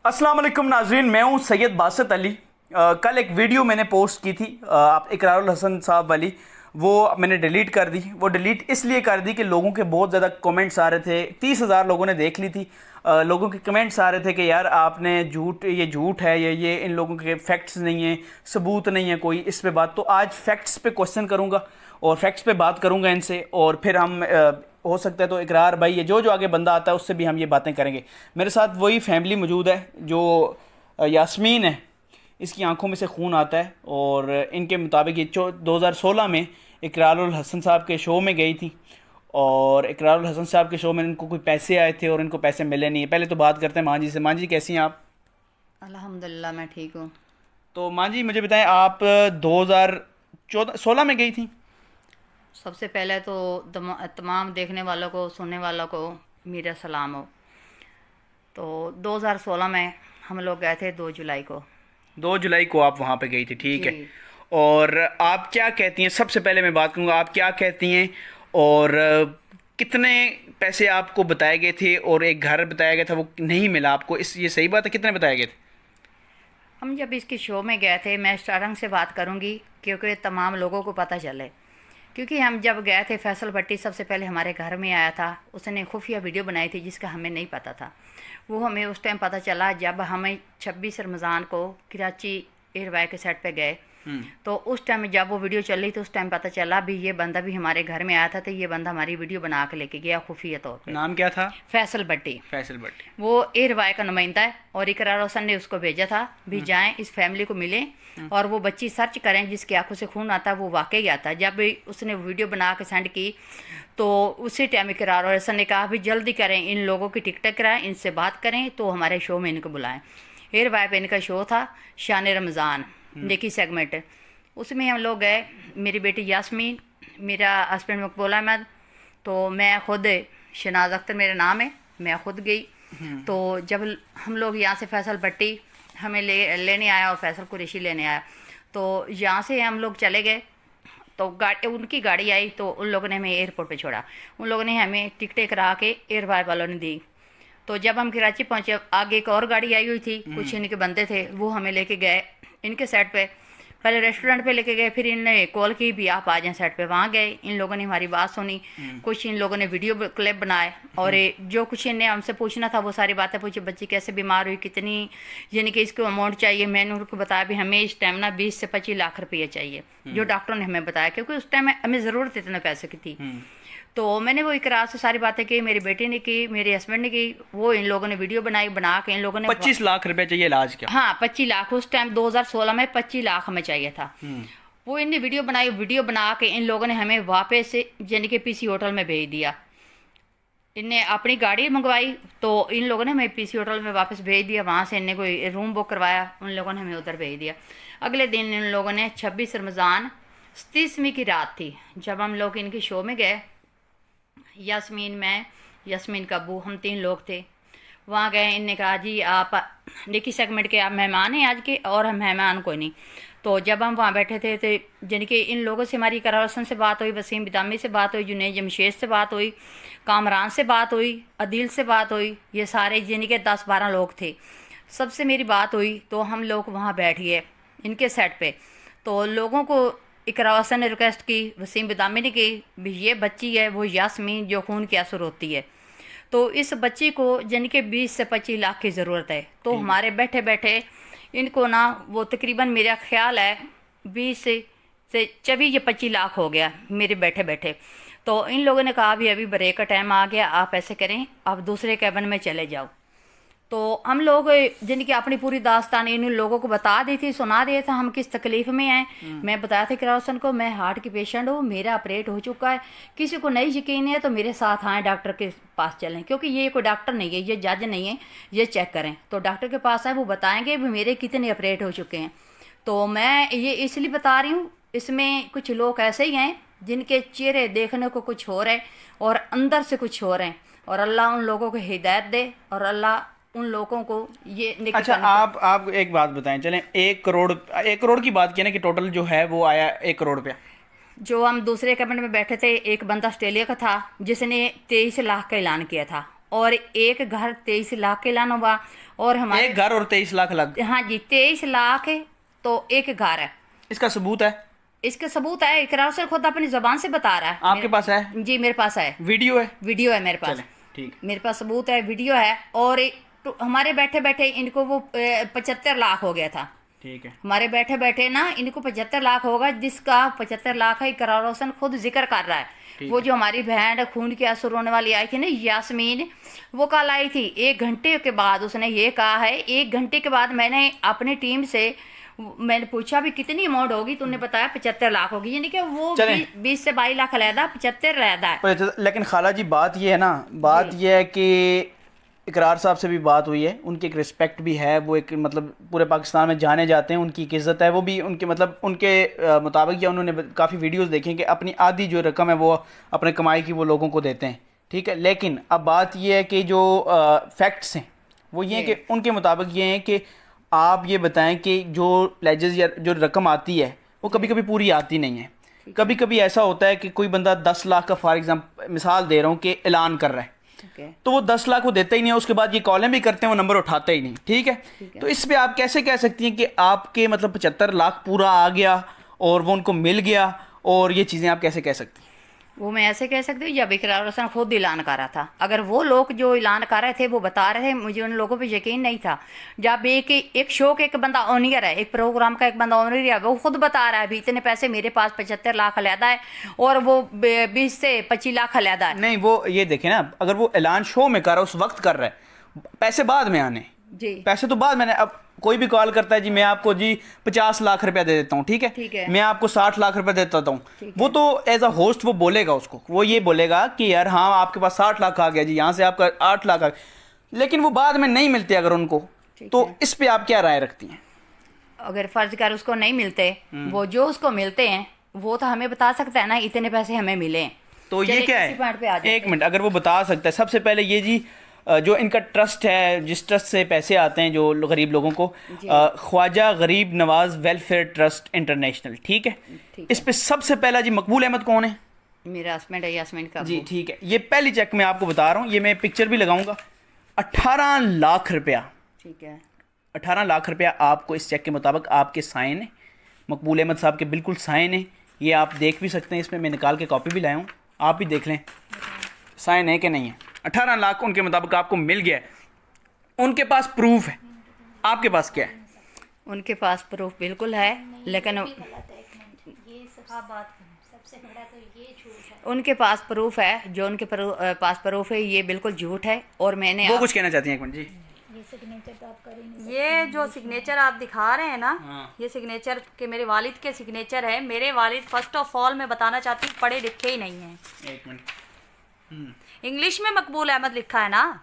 अस्सलाम वालेकुम नाजरीन, मैं हूँ सैयद बासित अली। कल एक वीडियो मैंने पोस्ट की थी आप इकरारुल हसन साहब वाली, वो मैंने डिलीट कर दी। वो डिलीट इसलिए कर दी कि लोगों के बहुत ज़्यादा कमेंट्स आ रहे थे। 30,000 लोगों ने देख ली थी। लोगों के कमेंट्स आ रहे थे कि यार आपने ये झूठ है, ये इन लोगों के फैक्ट्स नहीं है, सबूत नहीं है कोई इस पे बात। तो आज फैक्ट्स पे क्वेश्चन करूँगा और फैक्ट्स पे बात करूँगा इनसे, और फिर हम हो सकता है तो इकरार भाई ये जो आगे बंदा आता है उससे भी हम ये बातें करेंगे। मेरे साथ वही फैमिली मौजूद है जो यास्मीन है, इसकी आंखों में से खून आता है और इनके मुताबिक ये 2016 में इकरारुल हसन साहब के शो में गई थी और इकरारुल हसन साहब के शो में इनको कोई पैसे आए थे और इनको पैसे मिले नहीं। पहले तो बात करते हैं माँ जी से। माँ जी कैसी हैं आप? अल्हम्दुलिल्लाह मैं ठीक हूँ। तो माँ जी मुझे बताएं, आप 2016 में गई थी? सबसे पहले तो तमाम देखने वालों को, सुनने वालों को मेरा सलाम हो। तो 2016 में हम लोग गए थे 2 जुलाई को। 2 जुलाई को आप वहाँ पे गई थी, ठीक है। जी। और आप क्या कहती हैं, सबसे पहले मैं बात करूँगा, आप क्या कहती हैं और कितने पैसे आपको बताए गए थे और एक घर बताया गया था वो नहीं मिला आपको, इस ये सही बात है? कितने बताए गए थे? हम जब इसके शो में गए थे, मैं स्टार्टिंग से बात करूँगी क्योंकि तमाम लोगों को पता चले। क्योंकि हम जब गए थे, फैसल भट्टी सबसे पहले हमारे घर में आया था। उसने खुफिया वीडियो बनाई थी जिसका हमें नहीं पता था। वो हमें उस टाइम पता चला जब हमें 26 रमज़ान को कराची एयरवाई के सेट पे गए। तो उस टाइम जब वो वीडियो चल रही तो उस टाइम पता चला भी ये बंदा भी हमारे घर में आया था। तो ये बंदा हमारी वीडियो बना के लेके गया खुफिया तौर पे। नाम क्या था? फैसल भट्टी। फैसल भट्टी। वो एयरवाई का नुमाइंदा है और इकरार हुसैन ने उसको भेजा था भी जाएं इस फैमिली को मिले और वो बच्ची सर्च करें जिसकी आंखों से खून आता वो वाकई आता। जब उसने वीडियो बना के सेंड की तो उसी टाइम इकरार हुसैन ने कहा भी जल्दी करें, इन लोगों की टिकट कराएं, इनसे बात करें तो हमारे शो में इनको बुलाएं। एयरवाई पे इनका शो था शान रमज़ान देखी सेगमेंट। उसमें हम लोग गए, मेरी बेटी यास्मीन, मेरा हस्बैंड मकबूल अहमद, तो मैं खुद शनाज अख्तर मेरा नाम है, मैं खुद गई। तो जब हम लोग यहाँ से फैसल भट्टी हमें लेने आया और फैसल कुरैशी लेने आया, तो यहाँ से हम लोग चले गए। तो उनकी गाड़ी आई तो उन लोगों ने हमें एयरपोर्ट पे छोड़ा। उन लोगों ने हमें टिकटें करा के एयरवाई वालों ने दी। तो जब हम कराची पहुँचे, आगे एक और गाड़ी आई हुई थी, कुछ इनके बंदे थे, वो हमें लेके गए इनके सेट पे। पहले रेस्टोरेंट पे लेके गए, फिर इन्होंने कॉल की भी आप आ जाएं सेट पे। वहाँ गए, इन लोगों ने हमारी बात सुनी, कुछ इन लोगों ने वीडियो क्लिप बनाए और जो कुछ इन्हें हमसे पूछना था वो सारी बातें पूछी। बच्ची कैसे बीमार हुई, कितनी यानी कि इसको अमाउंट चाहिए। मैंने उनको बताया भी हमें इस टाइम ना 20 से 25 लाख रुपये चाहिए, जो डॉक्टर ने हमें बताया, क्योंकि उस टाइम हमें ज़रूरत इतने पैसे की थी। तो मैंने वो इकरार से सारी बातें की, मेरी बेटी ने की, मेरे हस्बैंड ने की। वो इन लोगों ने वीडियो बनाई, बना के इन लोगों ने 25 लाख रुपए चाहिए इलाज का? हाँ 25 लाख। उस टाइम 2016 में 25 लाख हमें चाहिए था। वो इनने वीडियो बनाई, वीडियो बना के इन लोगों ने हमें वापस यानी कि पीसी होटल में भेज दिया। इनने अपनी गाड़ी मंगवाई तो इन लोगों ने हमें पीसी होटल में वापस भेज दिया। वहाँ से इनने कोई रूम बुक करवाया, उन लोगों ने हमें उधर भेज दिया। अगले दिन इन लोगों ने 26 रमज़ान 30वीं की रात थी जब हम लोग इनके शो में गए। यास्मीन, मैं, यास्मीन का अबू, हम 3 लोग थे। वहाँ गए, इनने कहा जी आप देखी सेगमेंट के आप मेहमान हैं आज के, और हम मेहमान कोई नहीं। तो जब हम वहाँ बैठे थे तो यानी कि इन लोगों से हमारी इकरार हुसैन से बात हुई, वसीम बिदामी से बात हुई, जुनैद जमशेद से बात हुई, कामरान से बात हुई, अदील से बात हुई। ये सारे यानी कि 10-12 लोग थे, सबसे मेरी बात हुई। तो हम लोग वहाँ बैठ गए इनके सेट पे। तो लोगों को इकरार हुसैन ने रिक्वेस्ट की, वसीम बिदामी ने की भी ये बच्ची है वो यास्मीन जो खून की आंसू रोती है, तो इस बच्ची को यानी कि 20 से 25 लाख की ज़रूरत है। तो हमारे बैठे बैठे इनको ना वो तकरीबन मेरा ख्याल है 20 से 24 या 25 लाख हो गया मेरे बैठे बैठे। तो इन लोगों ने कहा भी अभी ब्रेक का टाइम आ गया, आप ऐसे करें आप दूसरे कैबिन में चले जाओ। तो हम लोग यानी कि अपनी पूरी दास्तान इन लोगों को बता दी थी, सुना दिया था हम किस तकलीफ़ में हैं। मैं बताया था इकरार हुसैन को मैं हार्ट की पेशेंट हूँ, मेरा ऑपरेट हो चुका है, किसी को नहीं यकीन है तो मेरे साथ आएँ, डॉक्टर के पास चलें। क्योंकि ये कोई डॉक्टर नहीं है, ये जज नहीं है, ये चेक करें। तो डॉक्टर के पास आए, वो बताएँगे भी मेरे कितने ऑपरेट हो चुके हैं। तो मैं ये इसलिए बता रही हूँ, इसमें कुछ लोग ऐसे ही हैं जिनके चेहरे देखने को कुछ हो रहे और अंदर से कुछ हो रहे हैं, और अल्लाह उन लोगों को हिदायत दे और अल्लाह उन लोगों को ये। अच्छा, आप एक बात बताएं, चलें 1 करोड़ की बात की ना कि टोटल जो है वो आया 1 करोड़ रुपया। जो हम दूसरे कैबिनेट में बैठे थे, एक बंदा ऑस्ट्रेलिया का था जिसने 23 लाख का ऐलान किया था और एक घर 23 लाख के लाना हुआ, और हमारे एक घर और 23 लाख अलग? हाँ जी, 23 लाख तो एक घर है। इसका सबूत है? इसके सबूत है, इकरार से खुद अपनी जुबान से बता रहा है। आपके पास है? जी मेरे पास है, वीडियो है? वीडियो है मेरे पास। ठीक, मेरे पास सबूत है, वीडियो है। और तो हमारे बैठे बैठे इनको वो 75 लाख हो गया था। ठीक है, हमारे बैठे बैठे ना इनको 75 लाख होगा, जिसका 75 लाख है इकरार हुसैन खुद जिक्र कर रहा है। वो जो हमारी बहन खून के आंसू रोने वाली आई थी ना, यास्मीन, वो कल आई थी। 1 घंटे के बाद उसने ये कहा है, 1 घंटे के बाद मैंने अपनी टीम से मैंने पूछा भी कितनी अमाउंट होगी, तुमने बताया 75 लाख होगी। यानी कि वो 20 से 22 लाख रहता, 75 रहता है। लेकिन खाला जी बात ये है ना, बात ये है कि इकरार साहब से भी बात हुई है, उनकी एक रिस्पेक्ट भी है, वो एक मतलब पूरे पाकिस्तान में जाने जाते हैं, उनकी एक इज़्ज़त है। वो भी उनके मतलब उनके मुताबिक या उन्होंने काफ़ी वीडियोस देखे हैं कि अपनी आधी जो रकम है वो अपने कमाई की वो लोगों को देते हैं। ठीक है, लेकिन अब बात ये है कि जो फैक्ट्स हैं वो ये हैं कि उनके मुताबिक ये हैं कि आप ये बताएं कि जो प्लेजेस या जो रकम आती है वो कभी कभी पूरी आती नहीं है। कभी कभी ऐसा होता है कि कोई बंदा 10 लाख का फॉर एग्जाम्पल मिसाल दे रहा हूँ कि ऐलान कर रहा है, तो वो 10 लाख वो देता ही नहीं है, उसके बाद ये कॉलें भी करते हैं, वो नंबर उठाते ही नहीं। ठीक है, तो इस पे आप कैसे कह सकती हैं कि आपके मतलब 75 लाख पूरा आ गया और वो उनको मिल गया, और ये चीज़ें आप कैसे कह सकती हैं? वो मैं ऐसे कह सकती हूँ जब इकरार हुसैन खुद ऐलान कर रहा था। अगर वो लोग जो ऐलान कर रहे थे वो बता रहे थे, मुझे उन लोगों पे यकीन नहीं था। जब एक शो का एक बंदा ऑनर है, एक प्रोग्राम का एक बंदा ऑनर है, वो खुद बता रहा है भी इतने पैसे मेरे पास 75 लाख अलहदा है और वो 20 से 25 लाख अलहदा है। नहीं, वो ये देखें ना, अगर वो ऐलान शो में कर रहा है उस वक्त कर रहा है, पैसे बाद में आने जी, पैसे तो बाद मैंने। अब कोई भी कॉल करता है जी मैं आपको जी 50 लाख रुपया दे देता हूँ, ठीक है, मैं आपको 60 लाख रुपया देता हूँ, वो तो एज अ होस्ट वो बोलेगा, उसको वो ये बोलेगा कि यार हाँ आपके पास 60 लाख आ गया जी, यहाँ से आपका 8 लाख आ गया, लेकिन वो बाद में नहीं मिलते अगर उनको, तो इस पे आप क्या राय रखती हैं? अगर फर्ज कर उसको नहीं मिलते, वो जो उसको मिलते हैं वो तो हमें बता सकता है ना इतने पैसे हमें मिले। तो ये क्या है, एक मिनट, अगर वो बता सकता है, सबसे पहले ये जी जो इनका ट्रस्ट है, जिस ट्रस्ट से पैसे आते हैं जो गरीब लोगों को, ख्वाजा गरीब नवाज वेलफेयर ट्रस्ट इंटरनेशनल, ठीक है, इस पे सबसे पहला जी मकबूल अहमद कौन है? मेरा हस्बैंड है, यास्मीन का जी, ठीक है। ये पहली चेक मैं आपको बता रहा हूँ, ये मैं पिक्चर भी लगाऊंगा, 18 लाख रुपया, ठीक है, 18 लाख रुपया आपको इस चेक के मुताबिक आपके साइन है, मकबूल अहमद साहब के बिल्कुल साइन है, ये आप देख भी सकते हैं, इसमें मैं निकाल के कॉपी भी लाया हूँ, आप भी देख लें साइन है कि नहीं है। 18 लाख उनके मुताबिक आपको मिल गया है, उनके पास प्रूफ है, आपके पास क्या है? उनके पास प्रूफ बिल्कुल है, लेकिन उनके पास प्रूफ है, जो उनके पास प्रूफ है ये बिल्कुल झूठ है। और मैंने वो कुछ कहना चाहती हैं? एक मिनट जी, ये जो सिग्नेचर आप दिखा रहे हैं ना, ये सिग्नेचर के मेरे वालिद के सिग्नेचर है। मेरे वालिद फर्स्ट ऑफ ऑल मैं बताना चाहती हूँ पढ़े लिखे ही नहीं है। एक मिनट, इंग्लिश में मकबूल अहमद लिखा है ना,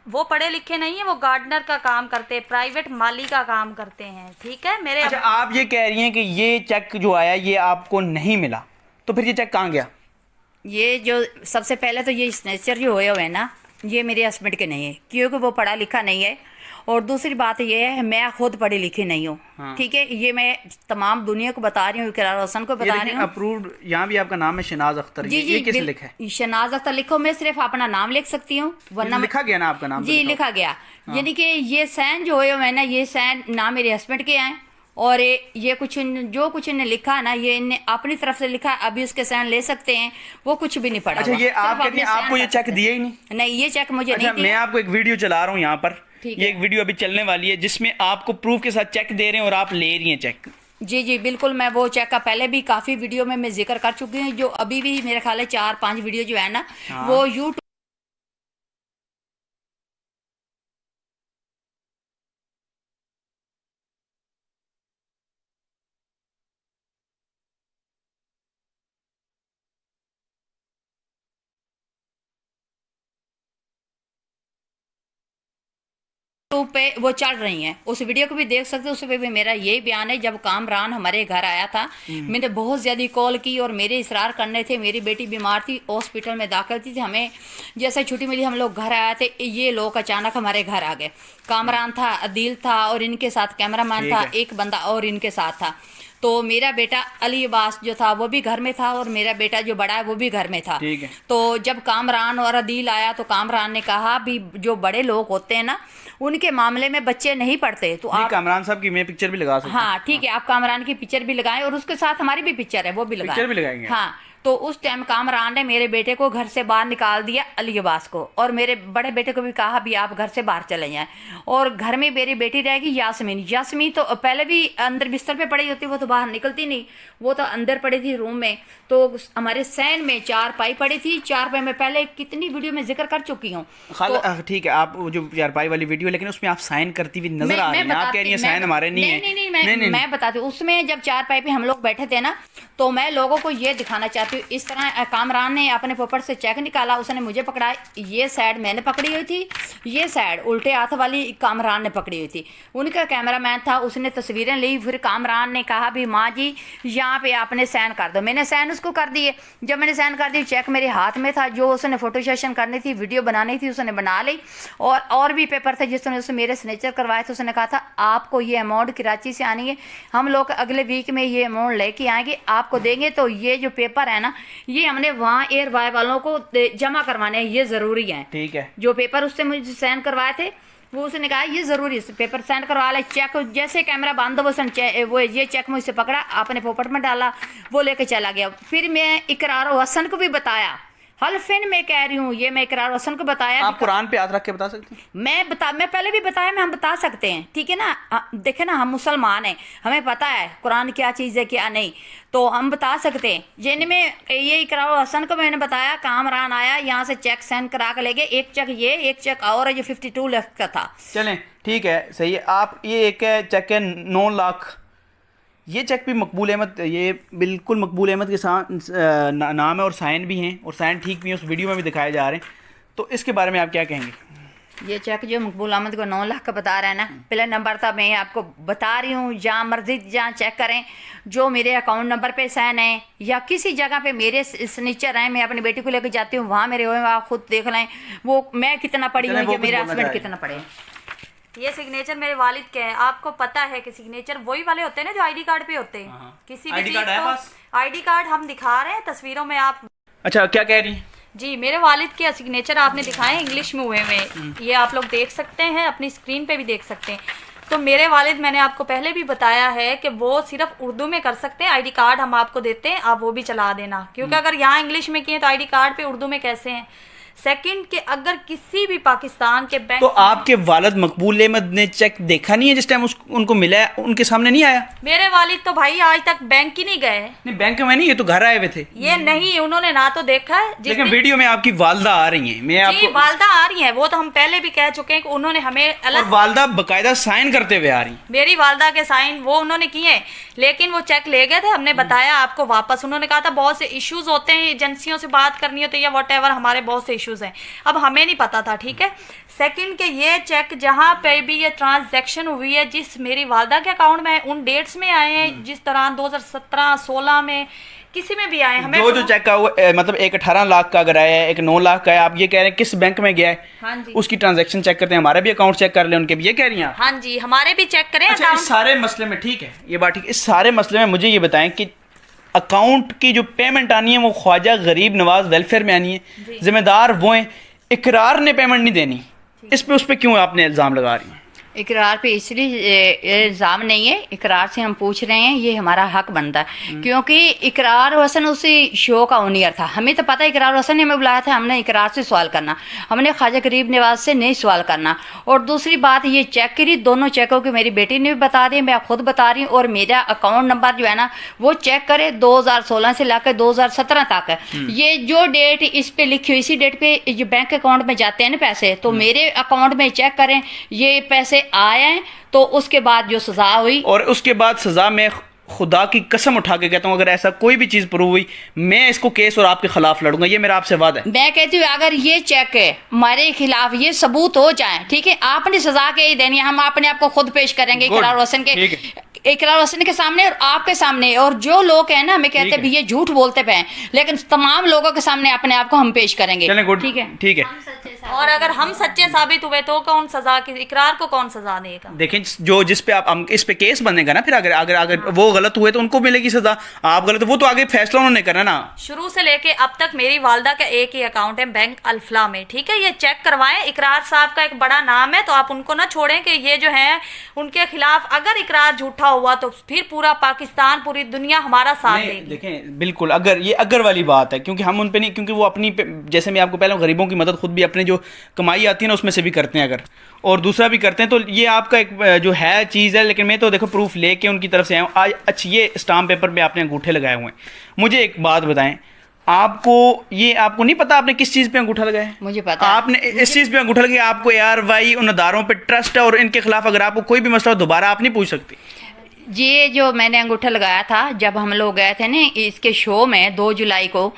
वो पढ़े लिखे नहीं है, वो गार्डनर का काम करते हैं, प्राइवेट माली का काम करते हैं, ठीक है। मेरे अच्छा, आप ये कह रही हैं कि ये चेक जो आया ये आपको नहीं मिला, तो फिर ये चेक कहाँ गया? ये जो सबसे पहले तो ये सिग्नेचर जो हुए हैं ना, ये मेरे हस्बैंड के नहीं है, क्योंकि वो पढ़ा लिखा नहीं है। और दूसरी बात ये है मैं खुद पढ़ी लिखी नहीं हूँ, ठीक है, ये मैं तमाम दुनिया को बता रही हूँ, इकरार हुसैन को बता रही हूँ। अप्रूव्ड, यहाँ भी आपका नाम है शनाज अख्तर, जी, ये किस लिखा है? शनाज अख्तर लिखो, मैं सिर्फ अपना नाम लिख सकती हूँ, वरना लिखा गया ना आपका नाम? जी लिखा गया, यानी कि ये साइन जो हुए हैं ना, ये साइन ना मेरे हस्बैंड के हैं, और ये कुछ जो कुछ इन्हें लिखा है ना, ये इन्हें अपनी तरफ से लिखा है, अभी उसके साइन ले सकते हैं, वो कुछ भी नहीं पड़ा। अच्छा, ये आप कहते हैं आपको ये चेक दिया ही नहीं? नहीं, ये चेक मुझे अच्छा, नहीं। मैं आपको एक वीडियो चला रहा हूँ यहाँ पर, ये एक वीडियो अभी चलने वाली है जिसमें आपको प्रूफ के साथ चेक दे रहे हैं और आप ले रही हैं चेक। जी जी बिल्कुल, मैं वो चेक का पहले भी काफ़ी वीडियो में मैं जिक्र कर चुकी हूँ, जो अभी भी मेरे ख्याल है 4-5 वीडियो जो है ना, वो यूट्यूब पे वो चल रही हैं, उस वीडियो को भी देख सकते हो। उस पर भी मेरा यही बयान है, जब कामरान हमारे घर आया था, मैंने बहुत ज़्यादा कॉल की और मेरे इसरार करने थे, मेरी बेटी बीमार थी, हॉस्पिटल में दाखिल थी, हमें जैसे छुट्टी मिली हम लोग घर आए थे, ये लोग अचानक हमारे घर आ गए। कामरान था, अदील था और इनके साथ कैमरामैन था, एक बंदा और इनके साथ था। तो मेरा बेटा अली अब्बास जो था वो भी घर में था और मेरा बेटा जो बड़ा है वो भी घर में था। ठीक है। तो जब कामरान और अदील आया तो कामरान ने कहा भी जो बड़े लोग होते हैं ना उनके मामले में बच्चे नहीं पढ़ते, तो आप कामरान साहब की मैं पिक्चर भी लगा सकता हूं। हाँ ठीक है, आप कामरान की पिक्चर भी लगाएं और उसके साथ हमारी भी पिक्चर है वो भी लगाएं। पिक्चर भी लगाएंगे। हाँ, तो उस टाइम कामरान ने मेरे बेटे को घर से बाहर निकाल दिया, अली अब्बास को, और मेरे बड़े बेटे को भी कहा भी आप घर से बाहर चले जाएं। और घर में मेरी बेटी रहेगी यास्मीन। यास्मीन तो पहले भी अंदर बिस्तर पे पड़ी होती, वो तो बाहर निकलती नहीं, वो तो अंदर पड़ी थी रूम में। तो हमारे सैन में 4 पाई पड़ी थी। 4 पाई में पहले कितनी वीडियो में जिक्र कर चुकी हूँ। ठीक है, आप वो जो 4 पाई वाली वीडियो, लेकिन उसमें आप साइन करती हुई नजर आ रही हैं। आप कह रही हैं साइन हमारे नहीं है। नहीं, मैं बताती हूँ। उसमें जब 4 पाई पे हम लोग बैठे थे ना, तो मैं लोगों को ये दिखाना चाहती हूँ। इस तरह कामरान ने अपने पॉकेट से चेक निकाला, उसने मुझे पकड़ा, ये साइड मैंने पकड़ी हुई थी, ये साइड उल्टे हाथ वाली कामरान ने पकड़ी हुई थी। उनका कैमरामैन था, उसने तस्वीरें ली। फिर कामरान ने कहा भी माँ जी यहाँ पे आपने साइन कर दो। मैंने साइन उसको कर दिए। जब मैंने साइन कर दी, चेक मेरे हाथ में था। जो उसने फोटो सेशन करनी थी, वीडियो बनानी थी, उसने बना ली। और भी पेपर थे जिसने उसने मेरे सिग्नेचर करवाए थे। उसने कहा था आपको ये अमाउंट कराची से आनी है, हम लोग अगले वीक में ये अमाउंट लेके आएंगे, आपको देंगे। तो ये जो पेपर है ना, ये हमने वहाँ एयर वाई वालों को जमा करवाने हैं, ये ज़रूरी है। ठीक है। जो पेपर उससे मुझे साइन करवाए थे, वो उसने कहा ये ज़रूरी है, पेपर साइन करवा ले। चेक जैसे कैमरा बंद हो, वो ये चेक मुझसे पकड़ा, आपने पॉकेट में डाला, वो लेके चला गया। फिर मैं इकरार हसन को भी बताया, हल्फिन मैं कह रही हूँ, ये मैं इकरार हसन को बताया। आप कुरान पे हाथ रख के बता सकते हैं? मैं पहले भी बताया, हम बता सकते हैं, ठीक है ना। देखे ना, हम मुसलमान हैं, हमें पता है कुरान क्या चीज़ है क्या नहीं, तो हम बता सकते हैं। जिनमें ये इकरार हसन को मैंने बताया, कामरान आया यहाँ से चेक साइन करा के ले गए। एक चेक ये, एक चेक और, ये 52 लाख का था। चलें ठीक है, सही है। आप ये एक चेक है 9 लाख, ये चेक भी मकबूल अहमद, ये बिल्कुल मकबूल अहमद के साथ नाम है और साइन भी हैं, और साइन ठीक भी हैं, उस वीडियो में भी दिखाए जा रहे हैं। तो इसके बारे में आप क्या कहेंगे? ये चेक जो मकबूल अहमद को 9 लाख का बता रहा है ना, पहला नंबर था, मैं आपको बता रही हूँ, जहाँ मर्जी जहाँ चेक करें, जो मेरे अकाउंट नंबर पे साइन है या किसी जगह पे मेरे सिग्नेचर हैं, मैं अपनी बेटी को लेकर जाती हूँ, वहाँ मेरे हुए, आप खुद देख लें वो मैं कितना पढ़ी हूँ, या मेरे हस्बैंड कितना पढ़े। ये सिग्नेचर मेरे वालिद के हैं। आपको पता है कि सिग्नेचर वही वाले होते हैं ना जो आईडी कार्ड पे होते हैं। किसी भी चीज को आईडी कार्ड हम दिखा रहे हैं तस्वीरों में, आप अच्छा क्या कह रही हैं? जी, मेरे वालिद के सिग्नेचर आपने दिखाए इंग्लिश में हुए हुए, ये आप लोग देख सकते हैं, अपनी स्क्रीन पे भी देख सकते हैं। तो मेरे वालिद, मैंने आपको पहले भी बताया है कि वो सिर्फ उर्दू में कर सकते हैं। आईडी कार्ड हम आपको देते हैं, आप वो भी चला देना, क्योंकि अगर यहाँ इंग्लिश में किए तो आईडी कार्ड पे उर्दू में कैसे हैं। सेकंड के अगर किसी भी पाकिस्तान के बैंक, तो आपके वालिद मकबूल अहमद ने चेक देखा नहीं है जिस टाइम उनको मिला है, उनके सामने नहीं आया? मेरे वालिद तो भाई आज तक बैंक ही नहीं गए। नहीं, बैंक में नहीं, ये तो घर आए हुए थे। ये नहीं, उन्होंने ना तो देखा है। लेकिन वीडियो में आपकी वालदा आ रही हैं, मैं आपको वालदा आ रही हैं, वो तो हम पहले भी कह चुके हैं कि उन्होंने हमें और वालदा बकायदा साइन करते हुए आ रही। मेरी वालदा के साइन वो उन्होंने किए हैं, लेकिन वो चेक ले गए थे, हमने बताया आपको वापस। उन्होंने कहा था बहुत से इश्यूज होते हैं, एजेंसियों से बात करनी होती है या वॉट एवर, हमारे बहुत से इश्यूज हैं। अब हमें नहीं पता था, ठीक है। सेकंड के ये चेक जहाँ पे भी ये ट्रांजैक्शन हुई है, जिस मेरी वालदा के अकाउंट में उन डेट्स में आए हैं, जिस तरह 2017-16 में किसी में भी आए। हमें जो चेक का वो मतलब एक 18 लाख का अगर आया है, एक 9 लाख का है, आप ये कह रहे हैं किस बैंक में गया है? हाँ जी, उसकी ट्रांजैक्शन चेक करते हैं, हमारा भी अकाउंट चेक कर ले उनके भी, ये कह रही हैं? हाँ जी, हमारे भी चेक करें। अच्छा, इस सारे मसले में ठीक है, ये बात ठीक है, इस सारे मसले में मुझे ये बताएं कि अकाउंट की जो पेमेंट आनी है वो ख्वाजा गरीब नवाज वेलफेयर में आनी है, जिम्मेदार वो हैं, इकरार ने पेमेंट नहीं देनी, इस पे उस पे क्यों आपने इल्ज़ाम लगा रही हैं? इकरार पे इसलिए इल्ज़ाम नहीं है, इकरार से हम पूछ रहे हैं, ये हमारा हक बनता है, क्योंकि इकरार हसन उसी शो का ओनियर था। हमें तो पता है इकरार हसन ने हमें बुलाया था, हमने इकरार से सवाल करना, हमने ख्वाजा गरीब नवाज से नहीं सवाल करना। और दूसरी बात, ये चेक करी, दोनों चेकों की मेरी बेटी ने भी बता दी, मैं खुद बता रही हूँ, और मेरा अकाउंट नंबर जो है ना वो चेक करे 2016 से लाकर 2017 तक है। ये जो डेट इस पे लिखी हुई, इसी डेट पे जो बैंक अकाउंट में जाते हैं ना पैसे, तो मेरे अकाउंट में चेक करें, ये पैसे आए हैं, तो उसके बाद जो सजा हुई, और उसके बाद सजा में खुदा की कसम उठा के कहता हूँ, अगर ऐसा कोई भी चीज प्रूव हुई, मैं इसको केस और आपके खिलाफ लड़ूंगा, ये मेरा आपसे वादा है। मैं कहती हूँ अगर ये चेक है हमारे खिलाफ, ये सबूत हो जाए, ठीक है, आपने सजा के ही देनी है, हम अपने आप को खुद पेश करेंगे इकरार हसन के, इकरार हसन के सामने और आपके सामने। और जो लोग हैं ना हमें कहते भी ये झूठ बोलते पे हैं, लेकिन तमाम लोगों के सामने अपने आप को हम पेश करेंगे। ठीक है, ठीक है। और अगर हम सच्चे साबित हुए तो कौन सजा की, इकरार को कौन सजा देगा? देखें, जो जिस पे आप इस पे केस बनेगा ना, फिर अगर अगर अगर वो गलत हुए तो उनको मिलेगी सजा, आप गलत, वो तो आगे फैसला उन्होंने करना ना। शुरू से लेके अब तक मेरी वालदा का एक ही अकाउंट है बैंक अल्फला में, ठीक है, ये चेक करवाएं। इकरार साहब का एक बड़ा नाम है, तो आप उनको ना छोड़ें कि ये जो है उनके खिलाफ अगर इकरार झूठा हुआ तो फिर पूरा पाकिस्तान, पूरी दुनिया हमारा साथ देगी। देखें, बिल्कुल अगर ये अगर वाली बात है, क्योंकि हम उन पे नहीं, क्योंकि वो अपनी जैसे मैं आपको पहले गरीबों की मदद खुद भी अपने जो कमाई आती है ना उसमें से भी करते हैं अगर, और दूसरा भी करते हैं, तो ये आपका एक जो है चीज़ है। लेकिन मैं तो देखो प्रूफ लेके उनकी तरफ से आया हूँ आज। अच्छा, ये स्टाम्प पेपर पे आपने अंगूठे लगाए हुए हैं, मुझे एक बात बताएं, आपको नहीं पता आपने किस चीज़ पे अंगूठा लगाया है? मुझे पता है। आपने इस चीज़ पे अंगूठा लगाया, आपको ARY उन अदारों पे ट्रस्ट है और इनके खिलाफ अगर आपको कोई भी मसला हो दोबारा आप नहीं पूछ सकती। ये जो मैंने अंगूठा लगाया था जब हम लोग गए थे ना इसके शो में 2 जुलाई को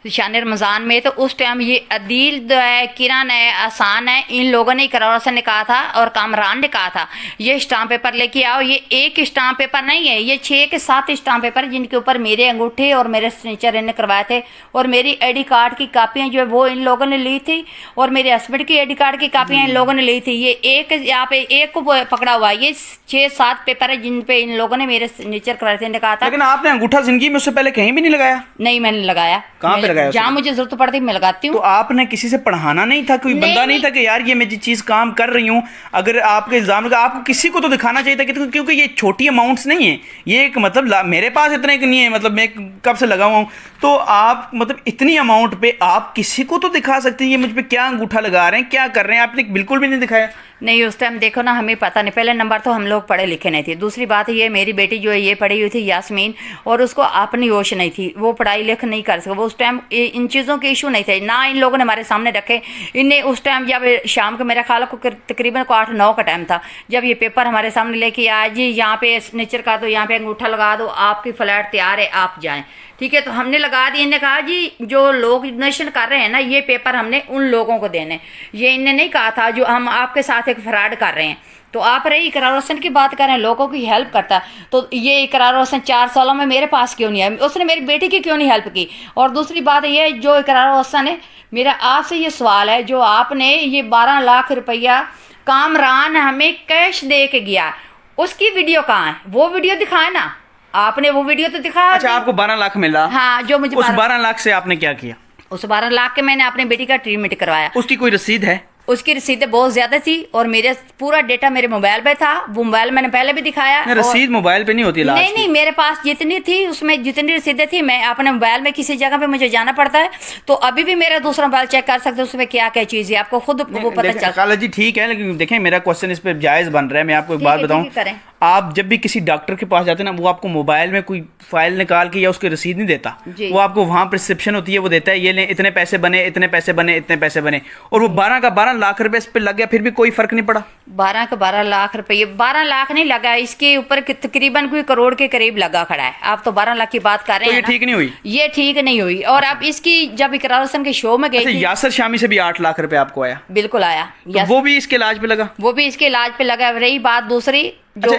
शान रमज़ान में, तो उस टाइम ये अदील है, किरण है, आसान है, इन लोगों ने इकरार हसन ने कहा था और कामरान ने कहा था ये स्टाम्प पेपर लेके आओ। ये एक स्टाम्प पेपर नहीं है, ये 6 के 7 स्टाम्प पेपर जिनके ऊपर मेरे अंगूठे और मेरे सिग्नेचर इन्हें करवाए थे, और मेरी ID कार्ड की कापियाँ जो है वो इन लोगों ने ली थी, और मेरे हस्बैंड की ID कार्ड की कापियाँ इन लोगों ने ली थी। ये एक यहाँ पे एक को पकड़ा हुआ है, ये 6-7 पेपर है जिन पे इन लोगों ने मेरे सिग्नेचर करवाए थे। इन्होंने कहा था। लेकिन आपने अंगूठा जिंदगी में उससे पहले कहीं भी नहीं लगाया? नहीं, मैंने लगाया। कहाँ पे लगाया? जहाँ मुझे जरूरत पड़ती है मैं लगाती हूँ। तो आपने किसी से पढ़ाना नहीं था? कोई बंदा नहीं था कि यार ये मैं जिस चीज काम कर रही हूँ, अगर आपके इल्जाम लगा, आपको किसी को तो दिखाना चाहिए था कि, क्योंकि ये छोटी अमाउंट्स नहीं है, ये एक मतलब मेरे पास इतने की नहीं है, मतलब मैं कब से लगा हुआ हूँ, तो आप मतलब इतनी अमाउंट पे आप किसी को तो दिखा सकते हैं ये मुझ पे क्या अंगूठा लगा रहे हैं, क्या कर रहे हैं। आपने बिल्कुल भी नहीं दिखाया। नहीं, उस टाइम देखो ना, हमें पता नहीं। पहले नंबर तो हम लोग पढ़े लिखे नहीं थे। दूसरी बात ये, मेरी बेटी जो है ये पढ़ी हुई थी यास्मीन, और उसको अपनी होश नहीं थी, वो पढ़ाई लिख नहीं कर सके। वो उस टाइम इन चीज़ों के इशू नहीं थे ना, इन लोगों ने हमारे सामने रखे। इन्हें उस टाइम जब शाम को मेरा ख्याल को तकरीबन को 8-9 का टाइम था, जब ये पेपर हमारे सामने लेके आया, जी यहाँ पे सिग्नेचर कर दो, यहाँ पे अंगूठा लगा दो, आपकी फ्लैट तैयार है, आप जाएँ। ठीक है, तो हमने लगा दी। इन्हें कहा जी जो लोग डोनेशन कर रहे हैं ना, ये पेपर हमने उन लोगों को देने, ये इन्हें नहीं कहा था जो हम आपके साथ एक फ्रॉड कर रहे हैं। तो आप रही इकरार हसन की बात कर रहे हैं, लोगों की हेल्प करता है, तो ये इकरार हसन 4 सालों में मेरे पास क्यों नहीं आया? उसने मेरी बेटी की क्यों नहीं हेल्प की? और दूसरी बात ये, जो इकरार हसन है, मेरा आपसे ये सवाल है, जो आपने ये 12 लाख रुपया कामरान हमें कैश दे के गया, उसकी वीडियो कहाँ है? वो वीडियो दिखाए ना, आपने वो वीडियो तो दिखाया। अच्छा, आपको 12 लाख मिला? हाँ, जो मुझे उस 12 लाख से आपने क्या किया? उस 12 लाख के मैंने अपनी बेटी का ट्रीटमेंट करवाया। उसकी कोई रसीद है? उसकी रसीदें बहुत ज्यादा थी, और मेरे पूरा डेटा मेरे मोबाइल पे था। वो मोबाइल मैंने पहले भी दिखाया। रसीद मोबाइल पे नहीं होती? नहीं, मेरे पास जितनी थी उसमें जितनी रसीदें थी, मैं अपने मोबाइल में किसी जगह पे मुझे जाना पड़ता है, तो अभी भी मेरा दूसरा मोबाइल चेक कर सकते हो, उसमें क्या क्या चीज़ है, आपको खुद वो पता चल। खाला जी ठीक है, लेकिन देखें मेरा क्वेश्चन इस पर जायज़ बन रहा है। मैं आपको एक बात बताऊं, आप जब भी किसी डॉक्टर के पास जाते हैं ना, वो आपको मोबाइल में कोई फाइल निकाल के या उसकी रसीद नहीं देता, वो आपको वहाँ प्रिस्क्रिप्शन होती है, वो देता है ये लें, इतने पैसे बने, इतने पैसे बने, इतने पैसे बने, और वो 12 का 12 लाख रुपए इस पर लग गया, फिर भी कोई फर्क नहीं पड़ा। 12 का 12 लाख रुपये, 12 लाख नहीं लगा, इसके ऊपर तकरीबन कोई करोड़ के करीब लगा खड़ा है। आप तो 12 लाख की बात कर रहे हैं। ये ठीक नहीं हुई? ये ठीक नहीं हुई। और अब इसकी जब इकरार हसन के शो में गई थी, यासर शामी से भी 8 लाख रुपए आपको आया? बिल्कुल आया। तो वो भी इसके इलाज पे लगा? वो भी इसके इलाज पे लगा। रही बात दूसरी, जो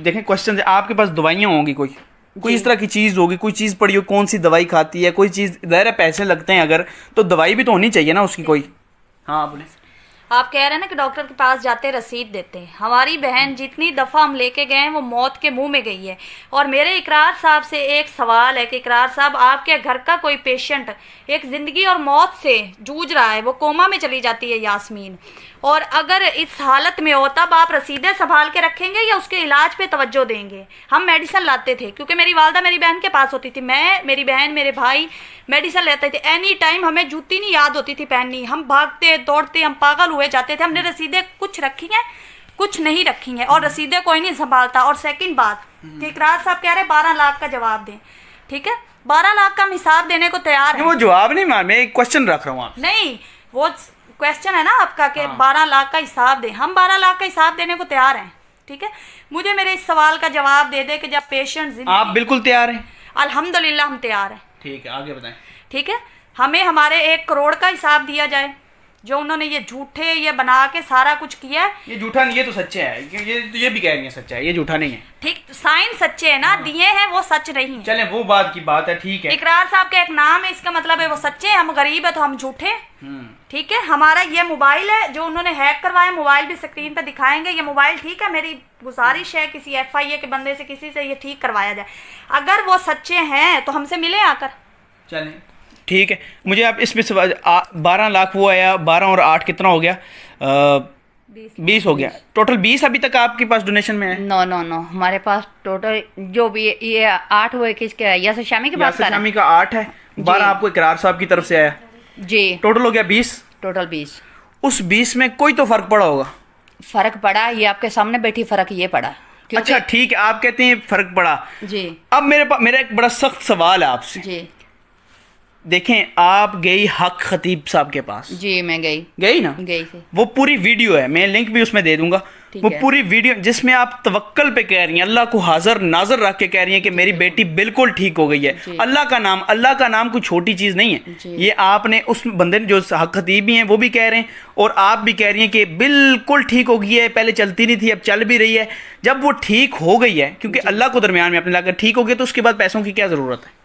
देखें क्वेश्चन, आपके पास दवाइयाँ होंगी, कोई इस तरह की चीज होगी, कोई चीज पड़ी हो, कौन सी दवाई खाती है, कोई चीज ज़ाहिर पैसे लगते हैं अगर, तो दवाई भी तो होनी चाहिए ना उसकी कोई। हाँ बोले। आप कह रहे हैं ना कि डॉक्टर के पास जाते रसीद देते हैं। हमारी बहन जितनी दफ़ा हम लेके गए हैं वो मौत के मुंह में गई है। और मेरे इकरार साहब से एक सवाल है कि इकरार साहब, आपके घर का कोई पेशेंट एक ज़िंदगी और मौत से जूझ रहा है, वो कोमा में चली जाती है यास्मीन, और अगर इस हालत में हो तब आप रसीदें संभाल के रखेंगे या उसके इलाज पे तवज्जो देंगे? हम मेडिसिन लाते थे, क्योंकि मेरी वालदा मेरी बहन के पास होती थी, मैं, मेरी बहन, मेरे भाई मेडिसिन लेते थे। एनी टाइम हमें जूती नहीं याद होती थी पहननी, हम भागते दौड़ते, हम पागल हुए जाते थे। हमने रसीदें कुछ रखी हैं, कुछ नहीं रखी हैं, और रसीदें कोई नहीं संभालता। और सेकंड बात कि इकरार साहब कह रहे 12 लाख का जवाब दें, ठीक है, 12 लाख का हम हिसाब देने को तैयार है। वो जवाब नहीं, मैं एक क्वेश्चन रख रहा हूँ। नहीं, वो क्वेश्चन है ना आपका कि 12 लाख का हिसाब दें। हम 12 लाख का हिसाब देने को तैयार हैं, ठीक है। मुझे मेरे इस सवाल का जवाब दे दे कि जब पेशेंट, आप बिल्कुल तैयार हैं? अल्हम्दुलिल्लाह हम तैयार हैं। ठीक है, आगे बताएं। ठीक है, हमें हमारे 1 करोड़ का हिसाब दिया जाए, जो उन्होंने ये झूठे ये बना के सारा कुछ किया है। ये झूठा नहीं, ये तो सच्चे है, ये भी कह रही है सच्चा है, ये झूठा नहीं है। ठीक, साइन सच्चे है ना, दिए हैं वो सच नहीं है। चलें वो बात की बात है, ठीक है। इकरार साहब का एक नाम है, इसका मतलब है वो सच्चे हैं, हम गरीब है तो हम झूठे, ठीक है। हमारा ये मोबाइल है जो उन्होंने हैक करवाया, मोबाइल भी स्क्रीन पे दिखाएंगे। ये मोबाइल ठीक है, मेरी गुजारिश है किसी FIA के बंदे से, किसी से ये ठीक करवाया जाए। अगर वो सच्चे हैं तो हमसे मिले आकर। चलें ठीक है। मुझे आप इसमें 12 लाख वो आया, 12 और 8 कितना हो गया? 20 हो गया। टोटल 20 अभी तक आपके पास डोनेशन में है? नो नो नो, हमारे पास टोटल जो भी ये 8 हुए किसके है? यासिर शामी के पास? यासिर शामी का 8 है, 12 आपको इकरार साहब की तरफ से आया जी। टोटल हो गया 20। टोटल 20। उस 20 में कोई तो फर्क पड़ा होगा? फर्क पड़ा, ये आपके सामने बैठी फर्क ये पड़ा। अच्छा ठीक है, आप कहते हैं फर्क पड़ा जी। अब मेरा एक बड़ा सख्त सवाल है आपसे जी। देखें, आप गई हक खतीब साहब के पास? जी मैं गई ना? गई थी। वो पूरी वीडियो है, मैं लिंक भी उसमें दे दूंगा। वो पूरी वीडियो जिसमें आप तवक्कल पे कह रही हैं, अल्लाह को हाजिर नाजर रख के कह रही हैं कि मेरी बेटी बिल्कुल ठीक हो गई है। अल्लाह का नाम कोई छोटी चीज नहीं है। ये आपने उस बंदे ने जो हक खतीब भी हैं वो भी कह रहे हैं और आप भी कह रही हैं कि बिल्कुल ठीक हो गई है, पहले चलती नहीं थी अब चल भी रही है। जब वो ठीक हो गई है, क्योंकि अल्लाह को दरमियान में अपने लाकर ठीक हो गया, तो उसके बाद पैसों की क्या जरूरत है?